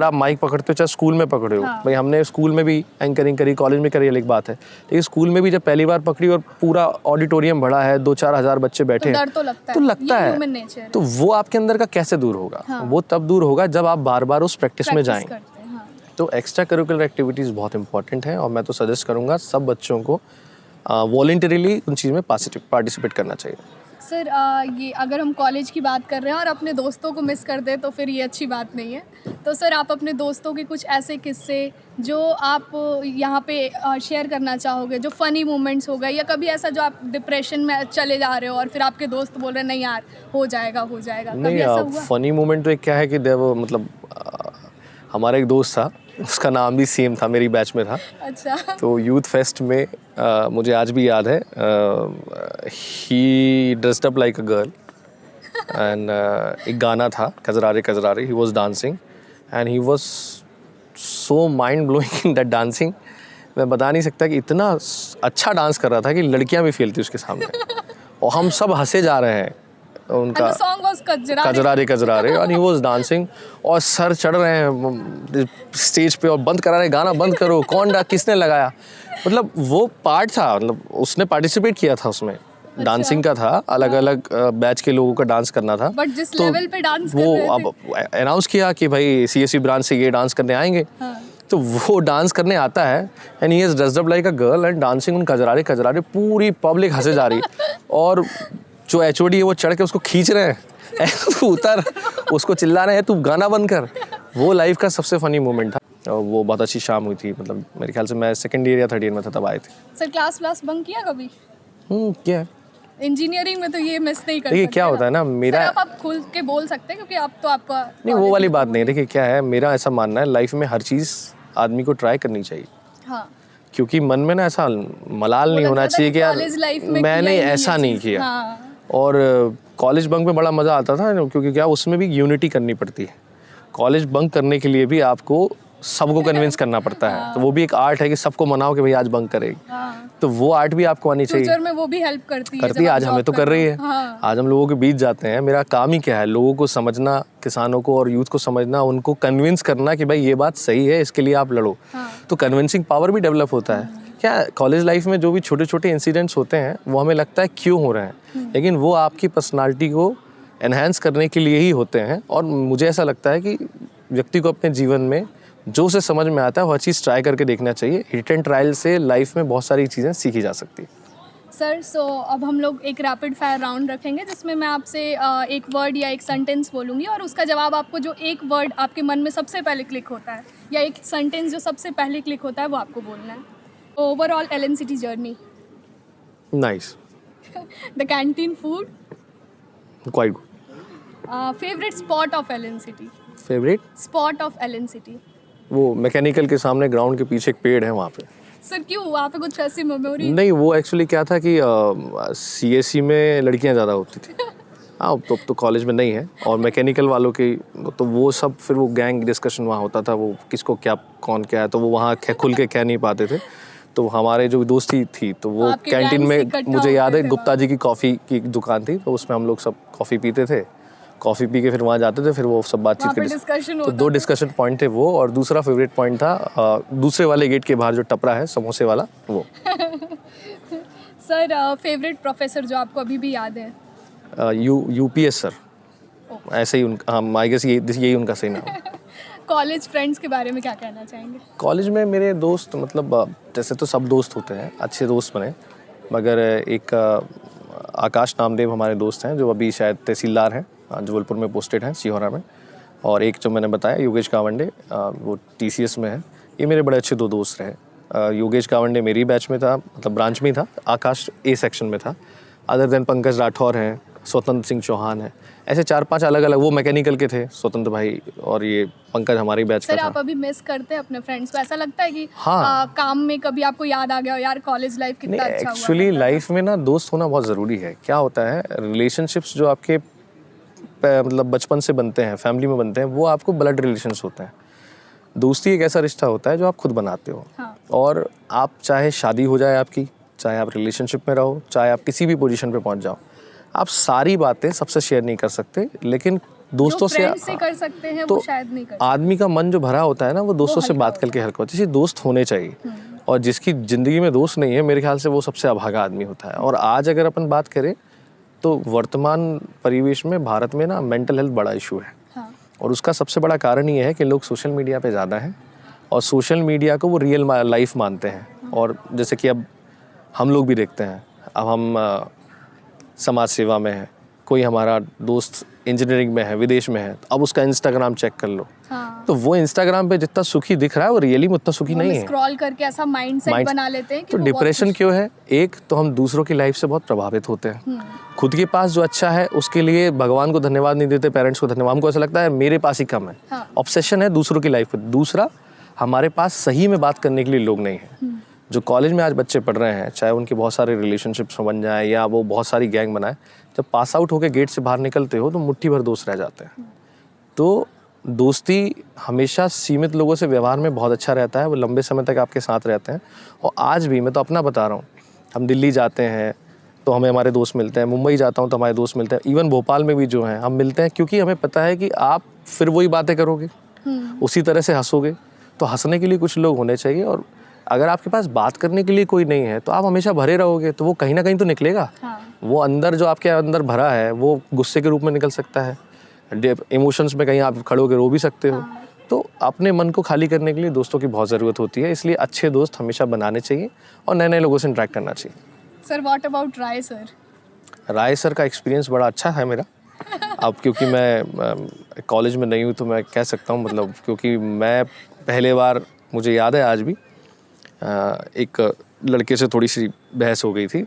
[SPEAKER 1] आप माइक पकड़ते हो, चाहे स्कूल में पकड़े हो। भाई हमने स्कूल में भी एंकरिंग करी, कॉलेज में करी, अलग बात है, लेकिन स्कूल में भी जब पहली बार पकड़ी और पूरा ऑडिटोरियम भरा है, 2-4 हज़ार बच्चे बैठे हैं, तो लगता है। तो वो आपके अंदर का कैसे दूर होगा? वो तब दूर होगा जब आप बार बार उस प्रैक्टिस में जाएं। तो एक्स्ट्रा करिकुलर एक्टिविटीज़ बहुत इंपॉर्टेंट हैं और मैं तो सजेस्ट करूँगा सब बच्चों को वॉलंटरीली उन चीज़ में पार्टिसिपेट करना चाहिए।
[SPEAKER 2] सर ये अगर हम कॉलेज की बात कर रहे हैं और अपने दोस्तों को मिस कर दें तो फिर ये अच्छी बात नहीं है। तो सर आप अपने दोस्तों के कुछ ऐसे किस्से जो आप यहाँ पे शेयर करना चाहोगे, जो फ़नी मोमेंट्स हो गए, या कभी ऐसा जो आप डिप्रेशन में चले जा रहे हो और फिर आपके दोस्त बोल रहे हैं नहीं यार हो जाएगा।
[SPEAKER 1] नहीं, फ़नी मोमेंट तो एक क्या है कि मतलब हमारा एक दोस्त था, उसका नाम भी सेम था, मेरी बैच में था।
[SPEAKER 2] अच्छा।
[SPEAKER 1] तो यूथ फेस्ट में मुझे आज भी याद है, he dressed up like a girl and एक गाना था Kajrare Kajrare, he was dancing and he was so mind blowing in that dancing. मैं बता नहीं सकता कि इतना अच्छा डांस कर रहा था कि लड़कियां भी फेल थी उसके सामने और हम सब हंसे जा रहे हैं। उनका
[SPEAKER 2] song was
[SPEAKER 1] कजरारे कजरारे and he was dancing और सर चढ़ रहे हैं स्टेज पे और बंद करा रहे, गाना बंद करो, किसने लगाया। मतलब वो पार्ट था, मतलब उसने पार्टिसिपेट किया था उसमें, डांसिंग का था, अलग अलग बैच के लोगों का डांस करना था।
[SPEAKER 2] बट जिस
[SPEAKER 1] तो
[SPEAKER 2] लेवल पे डांस कर
[SPEAKER 1] वो
[SPEAKER 2] रहे थे,
[SPEAKER 1] अब अनाउंस किया कि भाई सीएससी ब्रांच से ये डांस करने आएंगे। तो वो डांस करने आता है and he is dressed up like a girl and dancing उन कजरारे कजरारे, पूरी पब्लिक हंसे जा रही और जो एचओडी है वो चढ़ के उसको खींच रहे हैं तू उतर, उसको चिल्ला रहे हैं तू गाना बंद कर। वो लाइफ का सबसे फनी मोमेंट था और वो बहुत अच्छी शाम हुई थी। मतलब मेरे ख्याल से मैं सेकंड ईयर या थर्ड ईयर में था तब आए थे।
[SPEAKER 2] सर क्लास बंक किया कभी?
[SPEAKER 1] क्या है,
[SPEAKER 2] इंजीनियरिंग में तो ये मिस नहीं कर
[SPEAKER 1] देखिए
[SPEAKER 2] सकते
[SPEAKER 1] क्या होता है ना, मेरा
[SPEAKER 2] आप खुल के बोल सकते हैं क्योंकि आप तो आपका
[SPEAKER 1] नहीं वो वाली बात नहीं। देखिए क्या है, मेरा ऐसा मानना है लाइफ में हर चीज़ आदमी को ट्राई करनी चाहिए।
[SPEAKER 2] हाँ।
[SPEAKER 1] क्योंकि मन में ना ऐसा मलाल नहीं होना चाहिए कि यार मैंने ऐसा नहीं किया।
[SPEAKER 2] हाँ।
[SPEAKER 1] और कॉलेज बंक में बड़ा मज़ा आता था क्योंकि क्या उसमें भी यूनिटी करनी पड़ती है। कॉलेज बंक करने के लिए भी आपको सबको कन्विंस करना पड़ता है। तो वो भी एक आर्ट है कि सबको मनाओ कि भाई आज बंक करेगी। तो वो आर्ट भी आपको आनी चाहिए।
[SPEAKER 2] फ्यूचर में वो भी हेल्प करती है।
[SPEAKER 1] आज हमें तो कर रही है। आज हम लोगों के बीच जाते हैं, मेरा काम ही क्या है, लोगों को समझना, किसानों को और यूथ को समझना, उनको कन्विंस करना कि भाई ये बात सही है, इसके लिए आप लड़ो। तो कन्विंसिंग पावर भी डेवलप होता है। क्या कॉलेज लाइफ में जो भी छोटे छोटे इंसिडेंट्स होते हैं वो हमें लगता है क्यों हो रहे हैं, लेकिन वो आपकी पर्सनालिटी को एनहांस करने के लिए ही होते हैं। और मुझे ऐसा लगता है कि व्यक्ति को अपने जीवन में जो उसे समझ में आता है वह चीज़ ट्राई करके देखना चाहिए। हिट एंड ट्रायल से लाइफ में बहुत सारी चीज़ें सीखी जा सकती है।
[SPEAKER 2] सर अब हम लोग एक रैपिड फायर राउंड रखेंगे जिसमें मैं आपसे एक वर्ड या एक सेंटेंस बोलूँगी और उसका जवाब आपको जो एक वर्ड आपके मन में सबसे पहले क्लिक होता है या एक सेंटेंस जो सबसे पहले क्लिक होता है वो आपको बोलना है। Overall LNCT journey.
[SPEAKER 1] Nice.
[SPEAKER 2] The canteen food.
[SPEAKER 1] Quite good.
[SPEAKER 2] Favourite spot of LNCT.
[SPEAKER 1] Favourite
[SPEAKER 2] spot of LNCT.
[SPEAKER 1] वो मैकेनिकल के सामने ग्राउंड के पीछे एक पेड़ है वहाँ पे।
[SPEAKER 2] सर क्यों, वहाँ पे कुछ ऐसी मेमोरी?
[SPEAKER 1] नहीं, वो एक्चुअली क्या था कि सीएससी में लड़कियाँ ज़्यादा होती थी। हाँ, तो कॉलेज में नहीं है। और मैकेनिकल वालों की तो वो सब फिर वो गैंग डिस्कशन वहाँ होता था, वो किसको क्या कौन क्या है, तो वो वहाँ खुल के कह नहीं पाते थे। तो हमारे जो दोस्ती थी तो वो कैंटीन में, मुझे याद है गुप्ता जी की कॉफ़ी की दुकान थी, तो उसमें हम लोग सब कॉफ़ी पीते थे। कॉफ़ी पी के फिर वहाँ जाते थे, फिर वो सब बातचीत करते। तो दो डिस्कशन पॉइंट थे वो, और दूसरा फेवरेट पॉइंट था दूसरे वाले गेट के बाहर जो टपरा है समोसे वाला, वो।
[SPEAKER 2] सर फेवरेट प्रोफेसर जो आपको अभी भी याद है?
[SPEAKER 1] यूपीएस सर, ऐसे ही उनका, हाँ आई गेस यही उनका सही नाम।
[SPEAKER 2] कॉलेज फ्रेंड्स के बारे में क्या कहना चाहेंगे?
[SPEAKER 1] कॉलेज में मेरे दोस्त, मतलब जैसे तो सब दोस्त होते हैं, अच्छे दोस्त बने, मगर एक आकाश नामदेव हमारे दोस्त हैं जो अभी शायद तहसीलदार हैं, जबलपुर में पोस्टेड हैं, सिहोरा में। और एक जो मैंने बताया योगेश कावंडे, वो टीसीएस में है। ये मेरे बड़े अच्छे दो दोस्त रहे। योगेश कावंडे मेरी बैच में था, मतलब ब्रांच में था, आकाश ए सेक्शन में था। अदर देन पंकज राठौर हैं, स्वतंत्र सिंह चौहान है, ऐसे 4-5 अलग अलग, वो मैकेनिकल के थे स्वतंत्र भाई, और ये पंकज हमारी बैच का था।
[SPEAKER 2] सर आप अभी मिस करते हैं अपने फ्रेंड्स को? ऐसा लगता है कि
[SPEAKER 1] हाँ,
[SPEAKER 2] काम में कभी आपको याद आ गया हो यार कॉलेज लाइफ कितना अच्छा हुआ?
[SPEAKER 1] एक्चुअली लाइफ में ना दोस्त होना बहुत ज़रूरी है। क्या होता है, रिलेशनशिप्स जो आपके मतलब बचपन से बनते हैं, फैमिली में बनते हैं, वो आपको ब्लड रिलेशंस होते हैं। दोस्ती एक ऐसा रिश्ता होता है जो आप खुद बनाते हो।
[SPEAKER 2] हाँ। और
[SPEAKER 1] आप चाहे शादी हो जाए आपकी, चाहे आप रिलेशनशिप में रहो, चाहे आप किसी भी पोजीशन पे पहुंच जाओ, आप सारी बातें सबसे शेयर नहीं कर सकते, लेकिन दोस्तों से
[SPEAKER 2] कर सकते हैं,
[SPEAKER 1] तो
[SPEAKER 2] वो शायद नहीं कर।
[SPEAKER 1] आदमी का मन जो भरा होता है ना, वो दोस्तों से बात करके हल्का होता है। जैसे दोस्त होने चाहिए, और जिसकी ज़िंदगी में दोस्त नहीं है, मेरे ख्याल से वो सबसे अभागा आदमी होता है। और आज अगर अपन बात करें तो वर्तमान परिवेश में भारत में ना मेंटल हेल्थ बड़ा इशू है।
[SPEAKER 2] हाँ।
[SPEAKER 1] और उसका सबसे बड़ा कारण ये है कि लोग सोशल मीडिया पे ज़्यादा हैं, और सोशल मीडिया को वो रियल लाइफ मानते हैं। और जैसे कि अब हम लोग भी देखते हैं, अब हम समाज सेवा में है, कोई हमारा दोस्त इंजीनियरिंग में है, विदेश में है, अब उसका इंस्टाग्राम चेक कर लो।
[SPEAKER 2] हाँ।
[SPEAKER 1] तो वो इंस्टाग्राम पे जितना सुखी दिख रहा है वो रियली में उतना सुखी नहीं है।
[SPEAKER 2] स्क्रॉल करके ऐसा माइंडसेट बना लेते हैं कि
[SPEAKER 1] तो डिप्रेशन क्यों है? एक तो हम दूसरों की लाइफ से बहुत प्रभावित होते हैं। खुद के पास जो अच्छा है उसके लिए भगवान को धन्यवाद नहीं देते, पेरेंट्स को धन्यवाद, हमको ऐसा लगता है मेरे पास ही कम है।
[SPEAKER 2] हाँ।
[SPEAKER 1] ऑब्सेशन है दूसरों की लाइफ पे। दूसरा, हमारे पास सही में बात करने के लिए लोग नहीं हैं। जो कॉलेज में आज बच्चे पढ़ रहे हैं, चाहे उनके बहुत सारे रिलेशनशिप्स बन जाएँ या वो बहुत सारी गैंग बनाए, जब पास आउट होकर गेट से बाहर निकलते हो तो मुट्ठी भर दोस्त रह जाते हैं। तो दोस्ती हमेशा सीमित लोगों से व्यवहार में बहुत अच्छा रहता है, वो लंबे समय तक आपके साथ रहते हैं। और आज भी मैं तो अपना बता रहा हूँ, हम दिल्ली जाते हैं तो हमें हमारे दोस्त मिलते हैं, मुंबई जाता हूँ तो हमारे दोस्त मिलते हैं, इवन भोपाल में भी जो हैं हम मिलते हैं, क्योंकि हमें पता है कि आप फिर वही बातें करोगे, उसी तरह से हंसोगे। तो हंसने के लिए कुछ लोग होने चाहिए, और अगर आपके पास बात करने के लिए कोई नहीं है तो आप हमेशा भरे रहोगे तो वो कहीं ना कहीं तो निकलेगा। वो अंदर जो आपके अंदर भरा है वो गुस्से के रूप में निकल सकता है, इमोशंस में कहीं आप खड़े होकर रो भी सकते हो। तो अपने मन को खाली करने के लिए दोस्तों की बहुत ज़रूरत होती है, इसलिए अच्छे दोस्त हमेशा बनाने चाहिए और नए नए लोगों से इंटरेक्ट करना चाहिए।
[SPEAKER 2] Sir, what about Rai sir?
[SPEAKER 1] Rai sir का एक्सपीरियंस बड़ा अच्छा है मेरा। अब क्योंकि मैं कॉलेज में नहीं हूँ तो मैं कह सकता हूँ, मतलब क्योंकि मैं पहले बार, मुझे याद है आज भी, एक लड़के से थोड़ी सी बहस हो गई थी।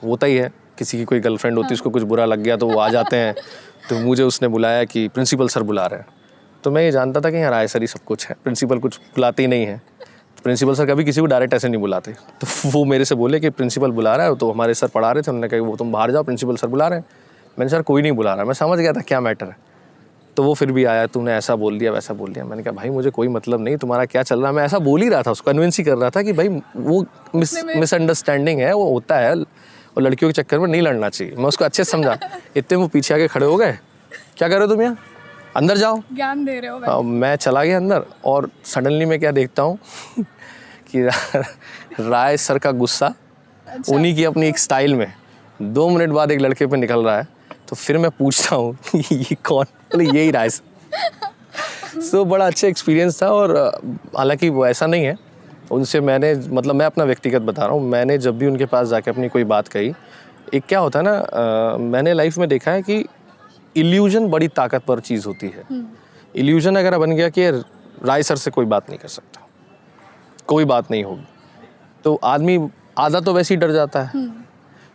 [SPEAKER 1] होता ही है, किसी की कोई गर्लफ्रेंड होती है, उसको कुछ बुरा लग गया तो वो आ जाते हैं। तो मुझे उसने बुलाया कि प्रिंसिपल सर बुला रहे हैं। तो मैं ये जानता था कि यहाँ राय सर ही सब कुछ है, प्रिंसिपल कुछ बुलाते ही नहीं है। प्रिंसिपल सर कभी किसी को डायरेक्ट ऐसे नहीं बुलाते। तो वो मेरे से बोले कि प्रिंसिपल बुला रहा है, तो हमारे सर पढ़ा रहे थे, उन्होंने कहा वो तुम बाहर जाओ, प्रिंसिपल सर बुला रहे हैं। मैंने सर कोई नहीं बुला रहा, मैं समझ गया था क्या मैटर है। तो वो फिर भी आया, तूने ऐसा बोल दिया वैसा बोल दिया। मैंने कहा भाई मुझे कोई मतलब नहीं, तुम्हारा क्या चल रहा है। मैं ऐसा बोल ही रहा था, उसको कन्विंस ही कर रहा था कि भाई वो मिसअंडरस्टैंडिंग है, वो होता है, और लड़कियों के चक्कर में नहीं लड़ना चाहिए। मैं उसको अच्छे से समझा। इतने वो पीछे आके खड़े हो गए, क्या कर रहे हो तुम यहाँ, अंदर जाओ,
[SPEAKER 2] ज्ञान दे रहे हो।
[SPEAKER 1] मैं चला गया अंदर, और सडनली मैं क्या देखता हूँ कि राय सर का गुस्सा उन्हीं की अपनी एक स्टाइल में 2 मिनट बाद एक लड़के पे निकल रहा है। तो फिर मैं पूछता हूँ ये कौन, बोले यही राय सर। सो बड़ा अच्छा एक्सपीरियंस था। और हालांकि वो ऐसा नहीं है, उनसे मैंने, मतलब मैं अपना व्यक्तिगत बता रहा हूँ, मैंने जब भी उनके पास जाके अपनी कोई बात कही, एक क्या होता है ना, मैंने लाइफ में देखा है कि इल्यूजन बड़ी ताकतवर चीज़ होती है। इल्यूजन अगर बन गया कि राय सर से कोई बात नहीं कर सकता, कोई बात नहीं होगी, तो आदमी आधा तो वैसे ही डर जाता है।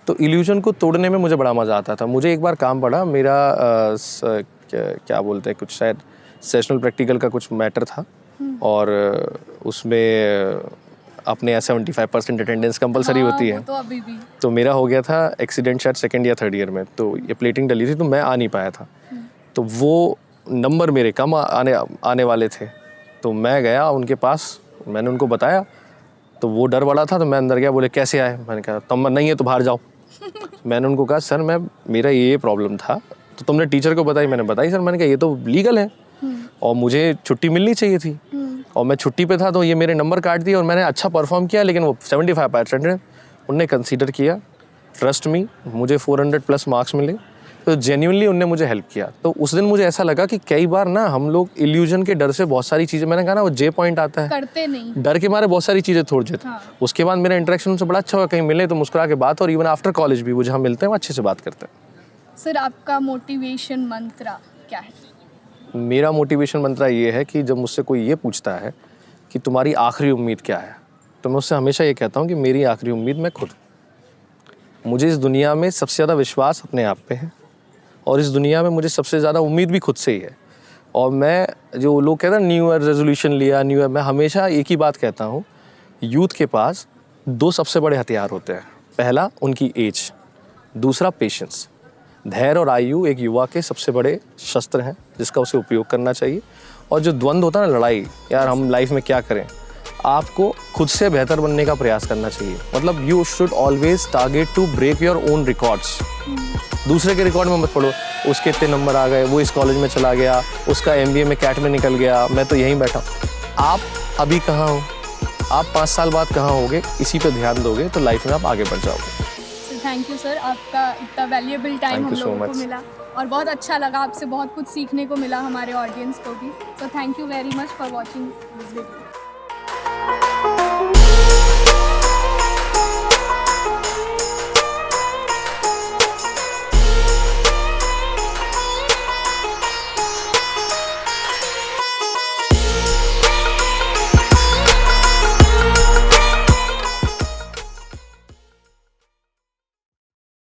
[SPEAKER 1] तो इल्यूजन को तोड़ने में मुझे बड़ा मज़ा आता था। मुझे एक बार काम पड़ा, मेरा क्या बोलते हैं, कुछ शायद सेशनल प्रैक्टिकल का कुछ मैटर था, और उसमें अपने 75% अटेंडेंस कंपलसरी होती है।
[SPEAKER 2] तो अभी भी
[SPEAKER 1] तो मेरा हो गया था एक्सीडेंट शायद 2nd या 3rd ईयर में, तो ये प्लेटिंग डली थी तो मैं आ नहीं पाया था। तो वो नंबर मेरे कम आने वाले थे, तो मैं गया उनके पास, मैंने उनको बताया, तो वो डर बड़ा था। तो मैं अंदर गया, बोले कैसे आए, मैंने कहा तुम नहीं है तो बाहर जाओ। मैंने उनको कहा सर मेरा ये प्रॉब्लम था, तो तुमने टीचर को बताई, मैंने बताई सर, मैंने कहा ये तो लीगल है और मुझे छुट्टी मिलनी चाहिए थी, और मैं छुट्टी पे था, तो ये मेरे नंबर काट दिए, और मैंने अच्छा परफॉर्म किया, लेकिन वो 75% उनने कंसीडर किया। ट्रस्ट मी, मुझे 400+ मार्क्स मिले, तो जेन्युइनली उनने मुझे हेल्प किया। तो उस दिन मुझे ऐसा लगा कि कई बार ना हम लोग इल्यूजन के डर से बहुत सारी चीज़ें, मैंने कहा ना वो जे पॉइंट आता है,
[SPEAKER 2] करते नहीं,
[SPEAKER 1] डर के मारे बहुत सारी चीज़ें छोड़ देते। उसके बाद मेरा इंटरेक्शन उनसे बड़ा अच्छा हुआ, कहीं मिले तो मुस्कुरा के बात, और इवन आफ्टर कॉलेज भी वो जहाँ मिलते हैं वो अच्छे से बात करते हैं।
[SPEAKER 2] सर आपका मोटिवेशन मंत्र क्या है?
[SPEAKER 1] मेरा मोटिवेशन मंत्र ये है कि जब मुझसे कोई ये पूछता है कि तुम्हारी आखिरी उम्मीद क्या है, तो मैं उससे हमेशा ये कहता हूँ कि मेरी आखिरी उम्मीद मैं खुद। मुझे इस दुनिया में सबसे ज़्यादा विश्वास अपने आप पे है, और इस दुनिया में मुझे सबसे ज़्यादा उम्मीद भी खुद से ही है। और मैं, जो लोग कहते हैं न्यू ईयर रेजोल्यूशन लिया, न्यू ईयर, मैं हमेशा एक ही बात कहता हूँ, यूथ के पास 2 सबसे बड़े हथियार होते हैं। पहला उनकी एज, दूसरा पेशेंस। धैर्य और आयु एक युवा के सबसे बड़े शस्त्र हैं जिसका उसे उपयोग करना चाहिए। और जो द्वंद्व होता है ना, लड़ाई, यार हम लाइफ में क्या करें, आपको खुद से बेहतर बनने का प्रयास करना चाहिए। मतलब you should always target to break your own records. दूसरे के रिकॉर्ड में मत पढ़ो, उसके इतने नंबर आ गए, वो इस कॉलेज में चला गया, उसका MBA में कैट में निकल गया, मैं तो यहीं बैठा। आप अभी कहाँ हो, आप 5 साल बाद कहाँ होगे, इसी पे ध्यान दोगे तो लाइफ में आप आगे बढ़ जाओगे।
[SPEAKER 2] थैंक यू सर, आपका इतना वैल्यूएबल टाइम हम लोगों को मिला, और बहुत अच्छा लगा, आपसे बहुत कुछ सीखने को मिला, हमारे ऑडियंस को भी। So thank you very much for watching this video.